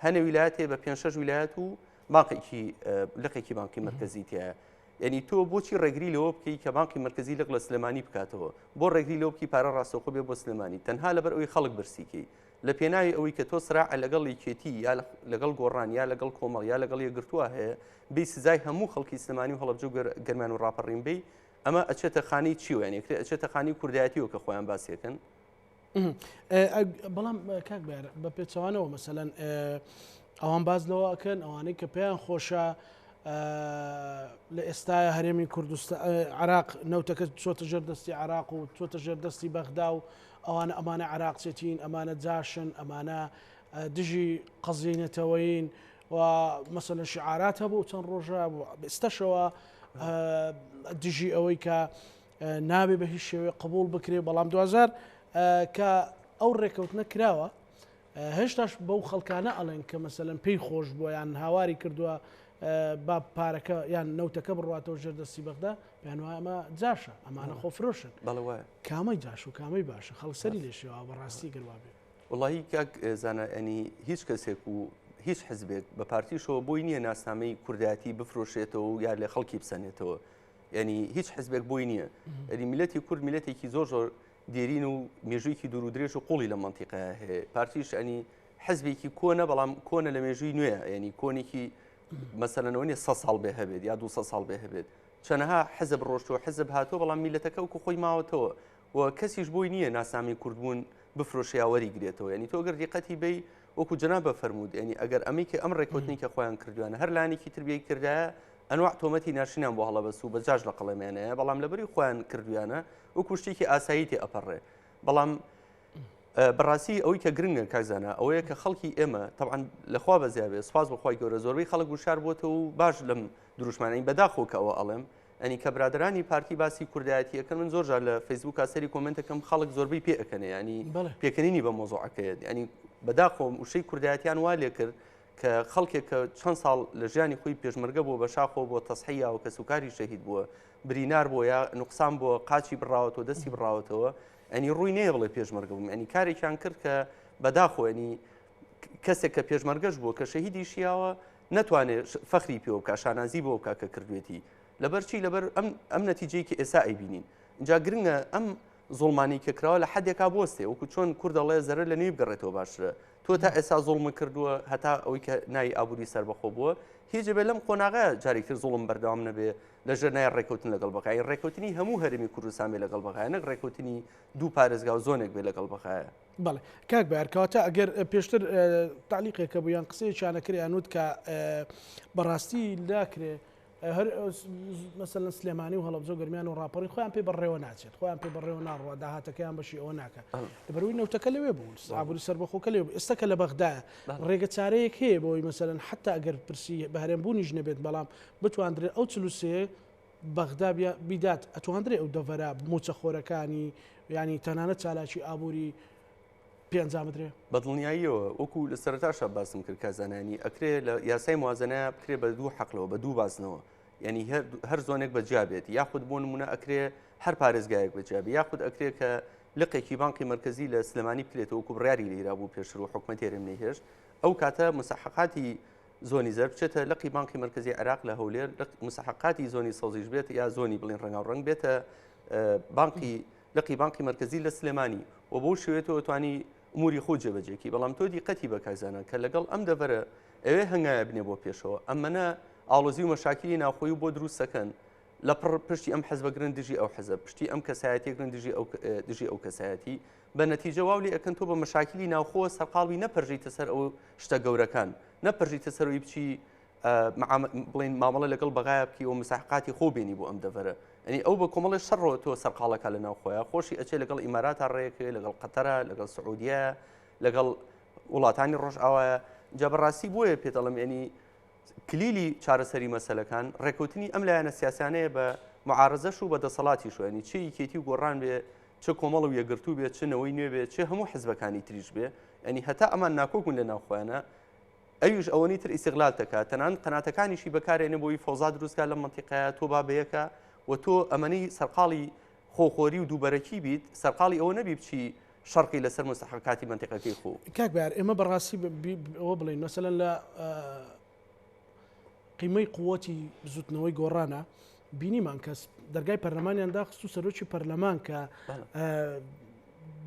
B: هەنێ ویلایەتێ بە 5-6 ویلایەت و باقێکی لقێکی بانقی مرکزی تایە یعنی تۆ بۆچی ڕێگری لەوە بکەی کە بانقی مرکزی لەق لە سلێمانی بکاتەوە بۆ ڕێگری لەوە بکەی پارە ڕاستەوخۆ بێ بۆ سلێمانی تەنها لەبەر ئەوەی خەڵک برسیکەی لە پێناوی ئەوەی کە تۆ سراع لەگەڵ یەکێتی یا لەگەڵ گۆڕان یا لەگەڵ کۆمەڵ یا لەگەڵ یەکگرتووە هەیە بێ سزای هەموو خەڵکی سلێمانی و هەڵەبجە و گەرمان و ڕاپەڕین بێ ئەمە ئەچێتە خانی چیوە یعنی ئەچێتە خانی کوردایەتیەوە کە خۆیان باسیەکەن
A: بەڵام کاک بەر بە پێچەوانەوە مەسەلەن ئەوان باز لەوەکەن ئەوانەی کە پێیان خۆشە لە ئێستاە هەرێمی کوردستان عراق نەوتەکە چۆتە ژێردەستی عراق و چۆتە ژێردەستی بەغدا و ئەمانە عراقچێتین ئەمانە جاشن ئەمانە دژی قەزیینەتەوەین و مەسەلەن شعارات هەبوو چەند ڕۆژە ئێستاشەوە دژی ئەوەی کە نابێ بە هیچ شێوێ قبول بکرێ بەڵام دوزار کە ئەو ڕێکەوتنە کراوە هێشتاش بەو خەڵکانە ئەڵێن کە مەسەلەن پێی خۆش بووە یان هاواری کردووە با پارەکە یان نەوتەکە بڕاتەوە ژێردەستی بەغدا پێیان وایە ئەمە جاشە ئەمانە خۆفرۆشن کامەی جاش و کامەی باشە خەڵسەری لێشێەوە بەڕاستی گەروا بێ
B: وڵی کاک زانە ئەنی هیچ کەسێک و هیچ حزبێک بە پارتیشەوە بۆی نییە ناسنامەی کوردایەتی بفرۆشێتەوە و یا لە خەڵکی بسەنێتەوە ینی هیچ حزبێک بۆی نییە ئەنی میلەتی کورد میلەتێکی زۆر زۆر دێرین و مێژوویکی دوور و درێژ و قوڵی لە منتیقەیە هەیە پارتیش ئەنی حزبێکی کۆنە بەڵام کۆنە لە مێژووی نوێە ینی کۆنێکی مەسەلەنەوە نیە 100 ساڵ بێ هەبێت یا 200 ساڵ بێ هەبێت چەنەها حزب ڕۆشتەوە حزب هاتۆ بەڵام میلەتەکە وکو خۆی ماوەتەوە و کەسیش بۆی نییە ناسامی کوردبوون بفرۆشیاوەری گرێتەوە ینی تۆ گەر دیقەتی بی وەکو جەنابە فەرموود ینی ئەگەر ئەمریکا ئەم ڕێکوتنی کە خۆیان کردوانە هەر لایەنێکی تربیەی کردایە ئەنواع تۆمەتی ناشینان بۆ هەڵەبەست و بەجاژ لە قەڵەمێنەیە بەڵام لەبەری خۆیان کردوانە وەکو شتێکی ئاسایی تێ ئەپەڕێ بەڵام بەڕاستی ئەوەی کە گرنگە کازانە ئەوەیە کە خەڵکی ئێمە طبعاً لەخوا بەزیابێ سپاس بەخوای گەورە زۆربەی خەڵک وشار بۆتەوە و باش لەم دروشمانەی بەداخۆ کە ئەوە ئەڵێم ئەنی کە برادرانی پارتی باسی کوردایەتیەکە من زۆرجار لە فەیسبوک سەری کۆمنتەکەم خەڵک زۆربەی پێ ئەەکەنێ ینی پێکەنینی بە مۆزوعەکەیت ینی بەداخۆم وشەی کوردایەتیان وا لێ کرد کە خەڵکێک کە چەند ساڵ لە ژیانی خۆی پێشمەرگە بووە بە شاخۆ بۆ تەسحیا و کە سوکاری شەهید بووە برینار بۆ یا نوقسان بۆ قاچی بڕاوەتەوە دەستی بڕاوەتەوە ئەنی ڕووی نەیە بڵێ پێشمەرگە بووم ئەنی کارێکیان کرد کە بەداخۆ ینی کەسێک کە پێشمەرگەش بووە کە شەهیدی شیاوە نەتوانێت فەخری پێوە بکە شانازی بۆ بکە کە کردوێتی لەبەرچی لەبەر ئەم نەتیجەی کە ئێستا ئەیبینین اینجا گرنگە ئەم زوڵمانی کە کراوە لە حدێکا بۆستێ وەکو چۆن کوردەڵێ زەرە لە نوێی بگەڕێتەوە باشترە تۆ تا ئێستا زوڵمە کردووە هەتا ئەوەی کە نای ئابووری سەربەخۆ بووە هیچ بێ لەم قۆناغا جارێکتر زوڵم بەردەوام نەبێ لەژێر نای ڕێکەوتن لەگەڵ بەقای ڕێکەوتنی هەموو هەرێمی کوردستان بێ لەگەڵ بەقای نەک ڕێکەوتنی دوو پارێزگا و زۆنێک بێ لەگەڵ بەقایە
A: بەڵێ کاک بەرکەواتە ئەگەر پێشتر تعلیقێکە بوو یان قسەیەکیانەکرێ ئەنوت کە بەڕاستی لاکرێ هەر مەسەلەن سلێمانی و هەڵەبجە و گەرمیان و ڕاپەڕی خۆیان پێ بەڕێوە ناچێت خۆیان پێ بەڕێوە ناڕوە داهاتەکەیان بەشی ئەوە ناکە لەبەرەوەی نەوتەکە لەوێ بوو ئابووری سەربەخۆکە لێ ئێستا کە لە بەغدایە ڕێگە چارەیەک هەیە بۆی مەسەلەن حتا ئەگەر پرسی بە هەرێمبوونیش نەبێت بەڵام بتواندرێت ئەو چلووسەیە بەغدا بیدات ئەتواندرێت ئەو دەڤەرە موچەخۆرەکانی ینی تەنانەت چالاکی ئابووری پێنجامدرێ
B: بەدڵنیاییەوە وەکو لە سەرتاشە باسم کرد کازانانی ئەکرێ لە یاسای موازنەیە بکرێ بە دوو حەقلەوە بە دوو بازنەوە ینی هەر زۆنێک بەجیابێت یاخود بۆ نمونە ئەکرێ هەر پارێزگایەک بەجیابێت یاخود ئەکرێ کە لقێکی بانقی مرکزی لە سلێمانی بکرێتەوە وەکو بڕیاری لێرا بوو پێشتر و حکومەت هێرم نەهێشت ئەو کاتە مستحقاتی زۆنی زەر بچێتە لقی بانقی مرکزی عێراق لە هەولێر مستحقاتی زۆنی سەوزیش بێت یا زۆنی بڵین ڕەنگاو ڕەنگ بێتە بانقی لقی بانقی مرکزی لە سلێمانی و بۆ شوێتەوە توانی ئوموری خۆ جێبەجێکی بەڵام تۆ دیقەتی بە کایزانە کە لەگەڵ ئەم دەڤەرە ئەوێ هەنگایە بنێ بۆ پێشەوە ئەمەنە ئاڵۆزی و مەشاکلی ناوخۆی بۆ دروستەکەن لە پشتی ئەم حەزبە گرن دژی ئەو حەزە پشتی ئەم کەسایەتی گرن دژی ئەو کەسایەتی بە نەتیجە واولی ئەکەن تۆ بە مەشاکلی ناوخۆ سەرقاڵی نەپەرژیتە سەر ئەو شتە گەورەکان نەپەرژیتە سەرەوەی بچی بڵین مامەڵە لەگەڵ بەغایە بکی و مساحقاتی خۆ بێنی بۆ ئەم دەڤەرە ئەنی ئەو بە کۆمەڵی شەڕەوە تۆ سەرقاڵەکە لە ناوخۆیە خۆشی ئەچێ لەگەڵ ئیماراتە ڕێیەکە لەگەڵ قەتەرە لەگەڵ سعودیە لەگەڵ وڵاتانی ڕۆژئاوایە جا بەڕاستی بۆیە پێدەڵم ینی کلیلی چارەسەری مەسەلەکان ڕێکوتنی ئەم لایەنە سیاسیانەیە بە معارەزەش و بەدەسەڵاتی شوێنی چه یەکێتی و گۆڕان بێ چه کۆمەڵ و یەگرتوو بێت چه نەوەی نوێ بێت چه هەموو حزبەکانی تریش بێ ئەنی هەتا ئەمان ناکۆکون لە ناوخۆیانە ئەویش ئەوەنی تر ئیسیغلال دەکات تەنان قەناتەکانیشی بەکارێنێ بۆی فەوزا دروستکە لە منتیقەیە تۆ با بەیەکە و تۆ ئەمەنەی سەرقاڵی خۆخۆری و دووبەرەکی بیت سەرقاڵی ئەوە نەبی بچی شەرقی لەسەر مستحقاتی منتیقەکەی خۆ
A: کاک بەیار ئێمە بەڕاستی ئەوە بڵین مەسەلەن لە قیمەی قووەتی بزوتنەوەی گۆڕانە بینیمان کەس دەرگای پەرلەمانیان داخست و سەرۆکی پەرلەمان کە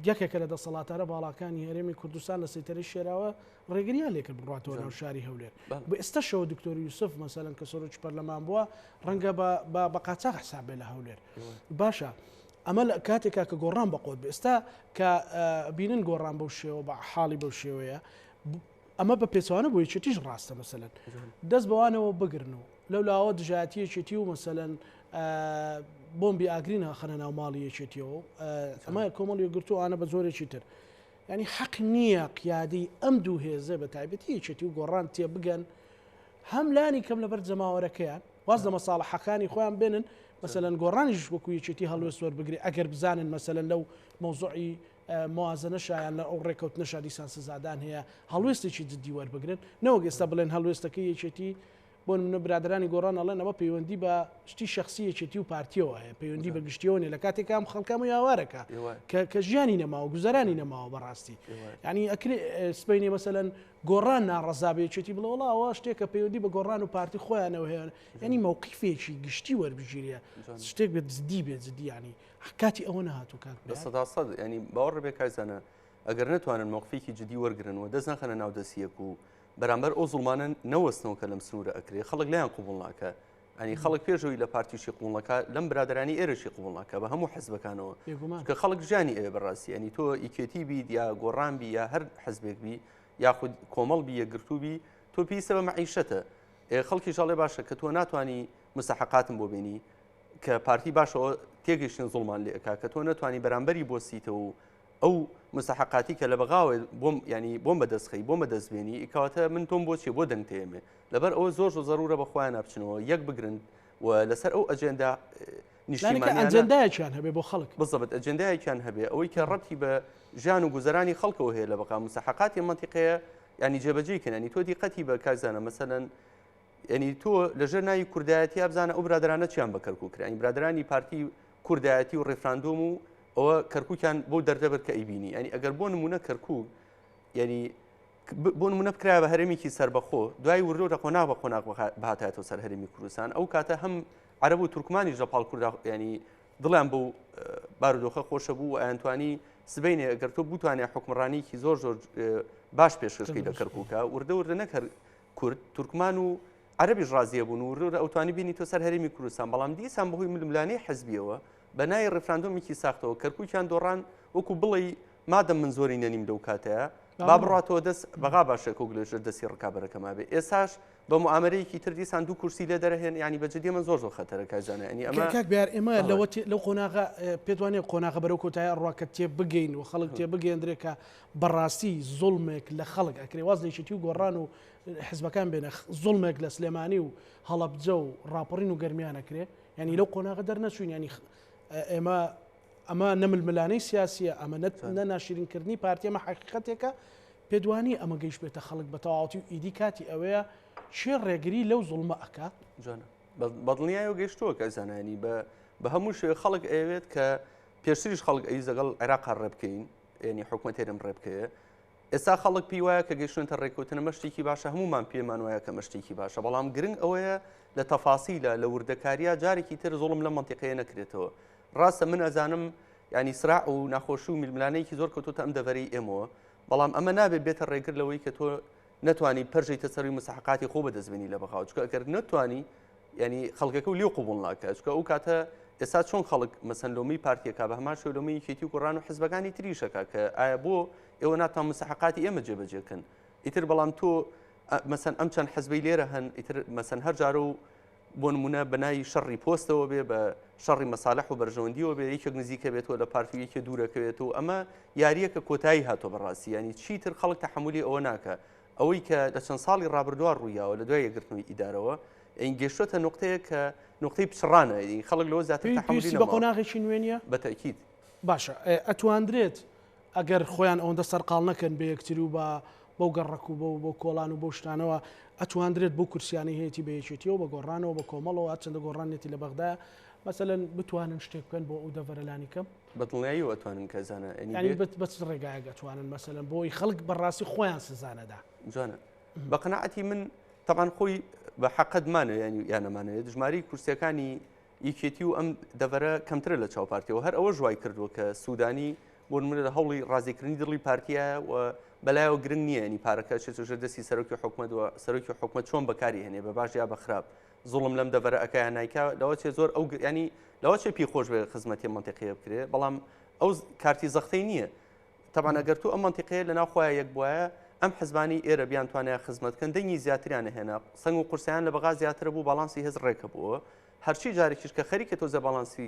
A: یەکێکە لە دەسەڵاتارە باڵاکانی هەرێمی کوردستان لە سەیتەرەی شێراوە ڕێگریان لێکرد بڕاتەوە ناو شاری هەولێر بە ئێستاشەوە دکتۆر یوسف مەسەلەن کە سەرۆکی پەرلەمان بووە ڕەنگە بە قاچاق حسابێ لە هەولێر باشە ئەمە لە کاتێکا کە گۆڕان بەقۆت بێ ئێستا کە بینن گۆڕان بەو شێوە بە حاڵی بەو شێوەیە ئەمە بە پێچوانە بۆ یەکێتیش ڕاستە مەسەلەن دەست بەوانەوە بگرن و لەو لاوە دژایەتیەکێتی و مەسەلەن بۆمبی ئاگرینە خەنە ناو ماڵی یەکێتیەوە ئەمە کۆمەڵ یەکگرتووانە بە زۆرێکی تر ینی حەق نییە قیادی ئەم دوو هێزە بە تایبەتی یەکێتی و گۆڕان تێ بگەن هەم لانی کەم لەبەر جەماوەرەکەیان واز لە مەساڵەحەکانی خۆیان بێنن مەسەلەن گۆڕانیش وەکو یەکێتی هەڵوێست وەربگری ئەگەر بزانن مەسەلەن لەو مۆزوعی موازنەشایان لە ئەو ڕێکەوتنەشا دیسان سزادان هەیە هەڵوێستێکی جددی وەربگرن نەوەک ئێستا بڵێن هەڵوێستەکەی یەکێتی بۆ منە برادرانی گۆڕان ئەڵێن ئەمە پەیوەندی بە شتی شخصی یەکێتی و پارتیەوە هەیە پەیوەندی بە گشتیەوە لە کاتێک ئەم خەڵکام و یاوارەکە کە ژیانی نەماوە گوزەرانی نەماوە بەڕاستی ینی ئەکرێ سبەینێ مەسەلەن گۆڕان ناڕەزا بە یەکێتی بڵێ وڵا ئەوە شتێکە پەیوەندی بە گۆڕان و پارتی خۆیانەوە هەیە ینی مووقیفێکی گشتی وەربژیرە شتێک بێت جددی بێت جددی ینی کاتی ئەوە نەهاتوو کات
B: بە 100% ینی باوەڕ بێ کایزانە ئەگەر نتوانن مووقفێکی جددی وەرگرن و دەست نەخەنە ناو دەستیەک و بەرامبەر ئەو زوڵمانە نەوەستنەوە کە لەم سنوورە ئەکرێ خەڵک لیان قوبوڵ ناکە ئەنی خەڵک پێشەوەی لە پارتیشی قوڵەکە لەم برادرانی ئێرەشی قوبوڵ ناکە بە هەموو حەزبەکانەوە کە خەڵک ژیانی ئەوێ بەڕاستی ئەنی تۆ ئیکێتی بیت یا گۆڕان بی یا هەر حەزبێک بی یاخود کۆمەڵ بی یەکگرتوو بی تۆ پێویستە بە مەعیشەتە خەڵکی شەڵێ باشە کە تۆ ناتوانی مستحقاتم بۆ بینی کە پارتی باشەوە تێگەشتن زوڵمان لێ ئەکا کە تۆ ناتوانی بەرامبەری بۆسیتەوە ئەو مستحقاتی کە لە بەغاوە بۆم ینی بۆم بەدەستخی بۆم بەدەستبێنی ئیکاتە من تۆم بۆچی بۆ دەنگتێمێ لەبەر ئەوە زۆر زەرورە بە خۆیان نابچنەوە یەک بگرن و لەسەر ئەو ئەجێندا
A: ئەجێندایەکیان هەبێ بۆ خەڵک
B: بزەبت ئەجێندایەکیان هەبێ ئەوەی کە ڕەتی بە ژیان و گوزەرانی خەڵکەوە هەیە لە بەقا مستحقاتی منتیقەیە ینی جێبەجێکن ینی تۆ دیقەتی بە کارزانە مەسەلەن ینی تۆ لەژێر ناوی کوردایەتی بزانە ئەو برادرانە چیان بە کەرکوو کرد ینی برادرانی پارتی کوردایەتی و ڕێفراندۆم و ئەوە کەرکووکیان بۆ دەردەبەر کە ئەیبینی ئەنی ئەگەر بۆ نمونە کەرکوو ینی بۆ نمونە بکرا بە هەرێمێکی سربەخۆ دوای وردۆ ڕقۆنا بە قۆناق بهاتایەوە سەر هەرێمی کوردستان ئەو کاتە هەم عەرەب و تورکمانی ژەپاڵ کووردا ینی دڵیان بۆ بارودۆخە خۆشە بوو و ئەیانتوانی سبەینێ ئەگەر تۆ بتوانێ حکمڕانیکی زۆر باش پێشکەشکەی لە کەرکووکە وردە نەکرد کورد تورکمان و عەرەبیش ڕازیە بوون و وردە ئەوتوانی بینی تۆ سەر هەرێمی کوردستان بەڵام دیسان بەهۆی ململانەی حەزبیەوە بەنای ڕێفراندۆمێکی ساختەوە کەرکووکیان دۆڕان وەکو بڵێ مادەم من زۆری نەنیم لەو کاتەیە با بڕاتەوە دەست بەغا باشە کۆ لەژێر دەستی ڕکابەرەکەما بێ ئێساش بە معامەرەیەکی تر دیسان دوو کورسی لێ دەرەهێن ینی بەجددی من زۆر خەتەرەکە زانە ینی ئەمە
A: کاک بیار ئێمە لەو قۆناغا پێتوانێت قۆناغە بەرەو کۆتایی ڕواکە تێ بگەین و خەڵک تێ بگەێنرێکە بەڕاستی زوڵمێک لە خەڵک ئەکرێ واز لەیشتی و گۆڕان و حزبەکان بێنە زوڵمێک لە سلێمانی و هەڵەبجە و ڕاپەڕین و گەرمیانەکرێ ینی لەو قۆناغە دەرنەچوین ینی ئەمە نەململانەی سیاسیە ئەمە نەناشرینکردنی پارتی ئەمە حقیقەتێکە پێدوانی ئەمە گەیشت بێتە خەڵک بە تەواوەتی و ئیدی کاتی ئەوەیە چێ ڕێگری لەو زوڵمە ئەکا
B: بەدڵنیایە و گەیشتووە کە زانانی بە هەموو شوێ خەڵک ئەوێت کە پێشتریش خەڵک ئەوی لەگەڵ عێراقا ڕێ بکەین ینی حکومەت هێرم ڕێ بکەیە ئێستا خەڵک پێی وایە کە گەیشتونتە ڕێکوتنە مەشتێکی باشە هەمومان پێمان وایە کە مەشتێکی باشە بەڵام گرنگ ئەوەیە لە تەفاسیلە لە وردەکاریە جارێکی تر زۆڵم لە منتیقەیە نەکرێتەوە ڕاستە من ئەزانم ینی سراع و ناخۆشی و میلملانەیەکی زۆر کەوتۆتە ئەم دەڤەری ئێمەوە بەڵام ئەمە نابێت بێتە ڕێگر لەوەی کە تۆ نتوانی پەرژەیتە سەروی مستحقاتی خۆ بەدەستبێنی لە بەخاو چکە ئەگەر نتوانی ینی خەڵکەکە و لێو قبول ناکات چکە ئەو کاتە ئێستا چۆن خەڵک مەسەن لۆمەی پارتیەکە بە هەمان شێوە لۆمەی یەکێتی و گۆڕان و حزبەکانی تریشەکە کە ئایا بۆ ئێوە ناتوان مستحقاتی ئێمە جێبەجێکن ئیتر بەڵام تۆ مەسەن ئەم چەند حزبەی لێرە هەن ئیتر مەسەن هەر جارە و بۆ نمونە بەناوی شەڕی پۆستەوە بێ بە شەڕی مەسالح و بەرژەوەندیەوە بێ یەکێک نزیکە بێتەوە لە پارتی یەکێ دوورەکەوێتەوە ئەمە یاریەکە کۆتایی هاتۆ بەڕاستی ینی چیتر خەڵک تەحملی ئەوە ناکە ئەوەی کە لە چەند ساڵی ڕابردووە ڕوویاوە لە دوای یەکگرتنەوەی ئیدارەوە ئەین گەشتوتە نقطەیە کە نقطەی پچڕانە خەڵک لەوە زیاتر تەحملی
A: بە قۆناغێکی نوێنیە
B: بەتەکید
A: باشە ئەتواندرێت ئەگەر خۆیان ئەوەندە سەرقاڵ نەکەن بە یەکتر و بەو گەڕک و بۆ کۆڵان و بۆ شتانەوە ئەتواندرێت بۆ کورسیانی هەیەی بە یەکێتیەوە بە گۆڕانەوە بە کۆمەڵەوە چەندە گۆڕانێتی لە بەغدا مەسەلەن بتوانن شتێک بکەن بۆ ئەو دەڤەرەلانی کەم
B: بەدڵنیایی و ئەتوانن کەزانە
A: ینی بەچ ڕێگایە ئەتوانن مەسەلەن بۆی خەڵک بەڕاستی خۆیان سزانەدا
B: جوانە بە قەناعەتی من طبعاً خۆی بە حەقەتمانە ینی یانەمانەیە دژماری کورسیەکانی یەکێتی و ئەم دەڤەرە کەمترە لە چاوپارتیەوە هەر ئەوە ژوای کردووە کە سوودانی بۆ نمونە لە هەوڵی ڕازیکردنی دڵی پارتیە و بەلایەوە گرنگ نییە ینی پارەکە چێتۆژە دەستی سەرۆکی حکومەت و سەرۆکی حکومەت چۆن بەکاری هێنێ بە باش یا بە خراپ زوڵم لەم دەڤەرە ئەکایان نایکا لەوە چێ زۆر ئەو ینی لەوە چێ پێی خۆش بێ خزمەتی منتیقیە بکرێ بەڵام ئەو کارتی زەختەی نییە طبعاً ئەگەر تو ئەم منتیقەیە لەناو خۆیان یەک بووایە ئەم حزبانی ئێرە بیان توانای خزمەتکەن دەنگی زیاتریانە هێنا سنگ و قورسیان لە بەغا زیاترە بوو باڵانسی هێز ڕێکە بووە هەرچی جارێکیش کە خەریکە تۆزە باڵانسی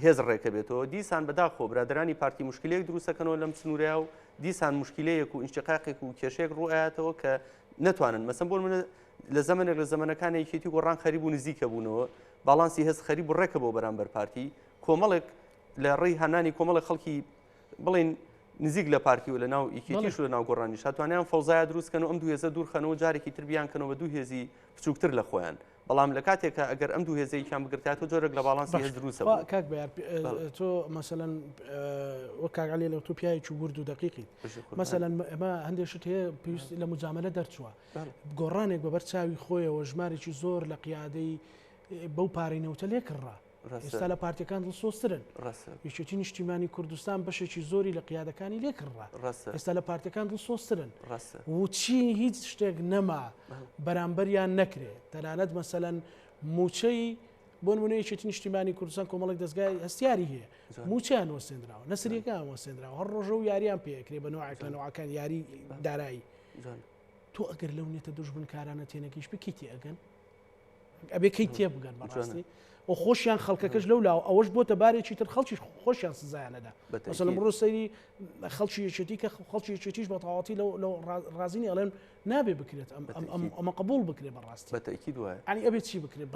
B: هێز ڕێکە بێتەوە دیسان بەداخۆ برادرانی پارتی مشکلەیەک دروستەکەنەوە لەم سنووریا و دیسان مشکلەیەک و ئینشقاقێک و کێشەیەک ڕوئایەتەوە کە نتوانن مەسەن بۆ منە لە زەمانێک لە زەمانەکانی یەکێتی گۆڕان خەریب و نزیکە بوونەوە باڵانسی هێز خەریب و ڕێکە بۆ بەرامبەر پارتی کۆمەڵێک لە ڕێی هەنانی کۆمەڵی خەڵکی بڵێن نزیک لە پارتی و لە ناو یەکێتیش و لە ناو گۆڕانی شاتوانیان فەوزایە دروستکەن و ئەم دوو هێزە دوورخەنەوە جارێکی تر بیانکەنەوە بە دوو هێزی بچووکتر لە خۆیان بەڵام لە کاتێکە ئەگەر ئەم دوو هێزەیەکیان بگرتاتەوە جۆرێک لە باڵانسی هێز دروستە
A: کاک بەیار تۆ مەسەلەن وەک کاگعەلی لە تۆ پیاوێکی ورد و دەقیقی مەسەلەن ئەمە هەندێک شت هەیە پێویستی لە مجاملە دەرچووە گۆڕانێک بەبەر چاوی خۆیەوە ژمارێکی زۆر لە قیادەی بەو پارەینەوتە لێ کڕا ئێستا لە پارتیەکان دڵسۆزترن یەکێتی نیشتیمانی کوردستان بەشێکی زۆری لە قیادەکانی لێ کڕا ئێستا لە پارتیەکان دڵسۆزترن و چی هیچ شتێک نەما بەرامبەریان نەکرێ تەنانەت مەسەلەن موچەی بۆ نمونە یەکێتی نیشتیمانی کوردستان کۆمەڵێک دەستگای هەستیاری هەیە موچیان وەسێنراوە نەسریەکان وەسێنراوە هەر ڕۆژە و یاریان پێکرێ بە نوعێک لە نوعەکان یاری دارایی تۆ ئەگەر لەو نێتە دژمن کارانە تێنەکەیش بکیتی ئەگەن ئەبێ کەی تێ بگەن بەڕاستی و خۆشیان خەڵکەکەش لەو لاو ئەوەش بۆتە بارێکی تر خەڵکی خۆشیان سزایانەدا مەسەڵەن بڕۆ سەیری خەڵکی یەکێتی کە خەڵکی یەکێتیش بە تەواوەتی لەو ڕازینی ئەڵێن نابێ بکرێت ئەمە قبول بکرێ بەڕاستی
B: بەتەکید وایە
A: ینی ئەبێت چی بکرێت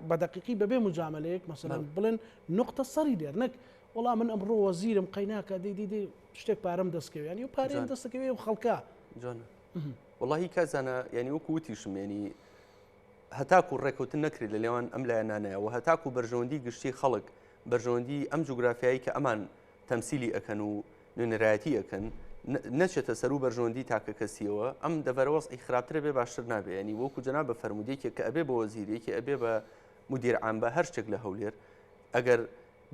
A: بە دەقیقی بەبێ مجاملەیەک مەسەڵەن بڵێن نقطە سەری دێر نەک وەڵام من ئەمڕۆ وەزیرم قەیناکە دەی شتێک پارەم دەستکەوێ ینی و پارەیەم دەستەکەوێ و خەڵکە
B: جوانە وەڵاهی کازانە ینی وەکو وتیشم ینی هەتاکو ڕێکەوتن نەکرێت لە لێوان ئەم لایەنانەیە و هەتاکو بەرژەوەندی گشتی خەڵک بەرژەوەندی ئەم جوگرافیایی کە ئەمان تەمسیلی ئەکەن و نوێنەرایەتی ئەکەن نەچێتە سەر و بەرژەوەندی تاکە کەسیەوە ئەم دەڤەرەوەستی خراپترە بێ باشتر نابێ ینی وەکو جەناب بە فەرمودێکی کە ئەبێ بە وەزیرێکی ئەبێ بە مدیر عام بە هەر شتێک لە هەولێر ئەگەر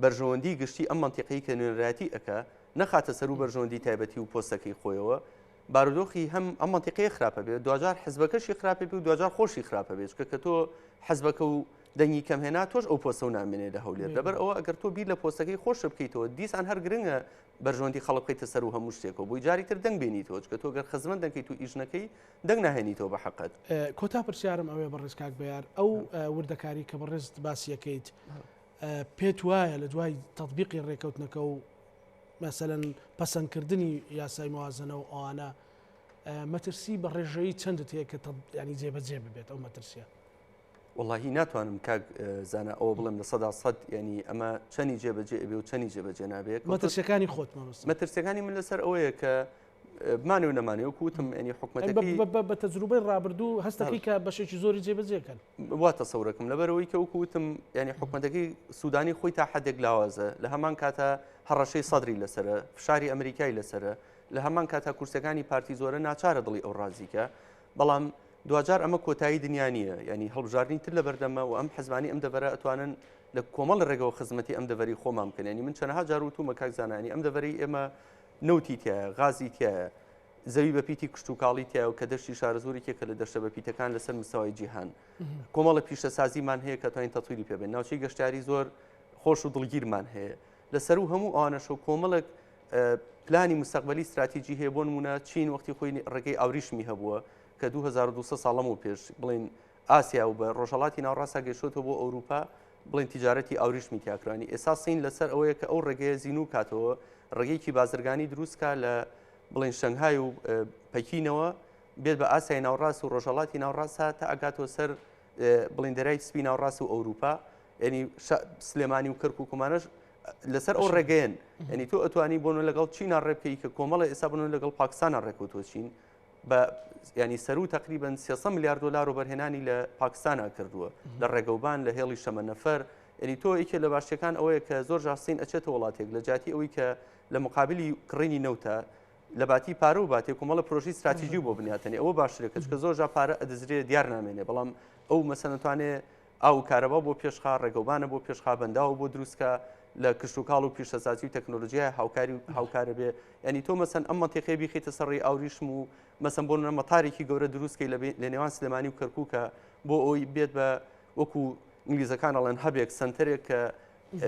B: بەرژەوەندی گشتی ئەم منتیقەی کە نوێنەرایەتی ئەکە نەخاتە سەر و بەرژەوەندی تایبەتی و پۆستەکەی خۆیەوە بارودۆخی هەم ئەم منتیقەیە خراپە بێت دوجار حزبەکەشی خراپە بێت و دوجار خۆشی خراپە بێت کە تۆ حزبەکە و دەنگی کەم هێنا تۆش ئەو پۆستە و نامێنێ لە هەولێر لەبەر ئەوە ئەگەر تۆ بیر لە پۆستەکەی خۆش بکەیتەوە دیسان هەر گرنگە بەرژەوەندی خەڵک بکەیتە سەر و هەموو شتێکەوە بۆی جاری تر دەنگ بێنیتەوە کە تۆ گەر خزمەت دەکەیت و ئیژنەکەی دەنگ ناهێنیتەوە بە حەقەت
A: کۆتا پرسیارم ئەوێ بەڕێز کاک بەیار ئەو وردەکاری کە بەڕێز باسیەکەیت پێت وایە لە دوای تەطبیقی ڕێکەوتنەکە و مەسەلەن پەسەندکردنی یاسای موازنە و ئەوانە مەترسی بە ڕێژەیی چەندت هەیە کە ینی جێبەجێ ببێت ئەو مەترسیە
B: واللهی ناتوانم کاک زانە ئەوە بڵێم لە 100% ینی ئەمە چەنی جێبەجێ ئەبێ و چەنی جێبەجێ نابێت
A: مەترسیەکانی خۆت
B: مەترسیەکانی من لەسەر ئەوەیە کە بمانێ و نەمانێ و کوتم ینی حکومەتەکەی
A: بە تەجروبەی ڕابردوو هەستەکەی کە بەشێکی زۆری جێبەجێکەن
B: واتە سەورەکەم لەبەرەوەی کە وکوتم ینی حکومەتەکەی سوودانی خۆی تا حدێک لاوازە لە هەمان کاتە هەڕەشەی سەدری لەسرە فشاری ئەمریکای لەسرە لە هەمان کاتە کورسەکانی پارتی زۆرە ناچارە دڵی ئەو ڕازیکە بەڵام دوجار ئەمە کۆتایی دنیا نیە ینی هەڵبژاردننی تر لە بەردەمە و ئەم حەزمانی ئەم دەبەرە ئەتوانن لە کۆمەڵ ڕێگەوە خزمەتی ئەم دەڤەری خۆمان بکەن ینی من چەندەها جار وتومە کاک زانانی ئەم دەڤەری ئێمە نەوتی تایە غازی تایە زەوی بە پیتی کشت و کاڵی تایە و کە دەشتی شارەزۆرێکێکە لە دەشتە بە پیتەکان لەسەر مستەوای جیهان کۆمەڵە پیشەسازیمان هەیە کە توانین تەطویری پێبێن ناوچەی گەشتیاری زۆر خۆش و دڵگیرمان هەیە لەسەر و هەموو ئەوانەشە کۆمەڵک پلانی مستەقبەلی استراتیجی هەیە بۆ نمونە چین وەختی خۆی ڕێگەی ئاوریشمی هەبووە کە 2200 ساڵەم و پێش بڵین ئاسیا و بە ڕۆژهڵاتی ناوڕاستە گەیشتۆتەوە بۆ ئەوروپا بڵین تیجارەتی ئاوریشمی تیاکرانی ئێستا سین لەسەر ئەوەیە کە ئەو ڕێگەیە زیینو کاتەوە ڕێگەیەکی بازرگانی دروستکە لە بڵین شەنگهای و پەکینەوە بێت بە ئاسیای ناوڕاست و ڕۆژهڵاتی ناوڕاستە تا ئەگاتەوە سەر بڵین دەرای سپی ناوڕاست و ئەوروپا ینی سلێمانی و کەرک و کومانش لەسەر ئەو ڕێگەیەن ینی تۆ ئەتوانی بۆن لەگەڵ چینە ڕێبکەی کە کۆمەڵە ئێستا بن لەگەڵ پاکستانە ڕێکوتۆ چین بە ینی سەرو تقریبا 300 میلیارد دلار و بەرهێنانی لە پاکستانە کردووە لە ڕێگەوبان لە هێڵی شەمە نەفەر ینی تۆ یەکێ لە باشیەکان ئەوەیە کە زۆر جاستین ئەچێتە وڵاتێک لە جاتی ئەوەی کە لە مقابلی کڕینی نەوتە لە باتی پارە و باتێک کۆمەڵە پرۆژی استراتیژی بۆ بنیاتنی ئەوە باشترێکە چکە زۆر جا پارە ئەدەزرێ دیار نامێنێ بەڵام ئەو مەسەنەتوانێ ئاو کارەبا بۆ پێشخا ڕێگەوبانە بۆ پێشخا بەنداوە بۆ دروستکە لە کشت و کاڵ و پیشەسازی و تەکنۆلۆژیای هاوکارە بێ ینی تۆ مەسەن ئەم مەنتیقەیە بیخیتە سەر ڕێی ئاوریشم و مەسەن بۆ مەتارێکی گەورە دروستکەی لە نێوان سلێمانی و کەرکووکە بۆ ئەوی بێت بە وەکو ئینگلیزەکان ئەڵێن هەبێک سنتەرێک کە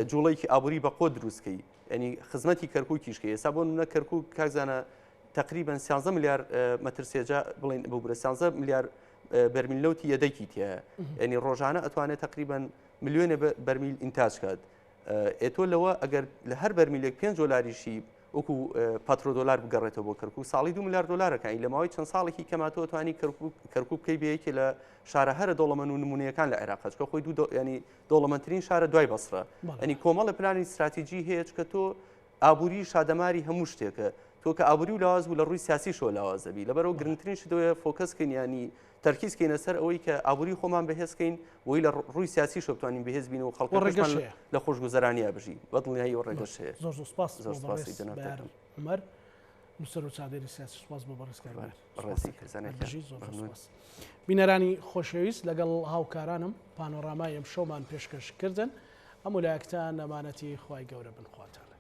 B: جوڵەیەکی ئابووری بە قۆ دروستکەی ینی خزمەتی کەرکووکیشکە ئێستا بۆ نمونە کەرکووک کاکزانە تقریبا 13 میلیارد مەتر سێجا بڵین ببرە 13 میلیارد بەرمیل نەوتی یەدەکی تایە ینی ڕۆژانە ئەتوانێت تقریبا ملیۆنێ بەرمیل ئینتاج کات ئێتۆ لەوە ئەگەر لە هەر بەرمیلێک 5 دۆلاریشی وەکو پاترۆ دۆلار بگەڕێتەوە بۆ کەرکووک ساڵی 2 میلیارد دۆلارەکانی لە ماوەی چەند ساڵێکی کەماتەوە توانی کەرکووک بکەی بەیەکێ لە شارە هەرە دۆڵەمەند و نمونەیەکان لە عێراق چکە خۆی ینی دۆڵەمەندترین شارە دوای بەسرە ینی کۆمەڵە پلانی استراتیژی هەیە چکە تۆ ئابووری شادەماری هەموو شتێکە تۆ کە ئابووری و لاواز بوو لە ڕووی سیاسی شۆ لاوازەبی لەبەرەوە گرنگترین شتەوەیە فۆکەسکەین ینی تەرکیزکەینە سەر ئەوەی کە ئابووری خۆمان بەهێزکەین بۆی لە ڕووی سیاسی شۆ بتوانین بەهێز بین و خەڵکەکان لە خۆشگوزەرانیە بژی بەدڵنیایی و ڕێگەش هەیە
A: زۆر سپاس عومەر نووسەر و چادێری سیاسی سپاس بۆ بەڕێزکردن بینەرانی خۆشەویست لەگەڵ هاوکارانم پانۆرامای ئەم شەومان پێشکەش کردن ئەم ویلایەتان ئەمانەتی خوای گەورە بنخواتان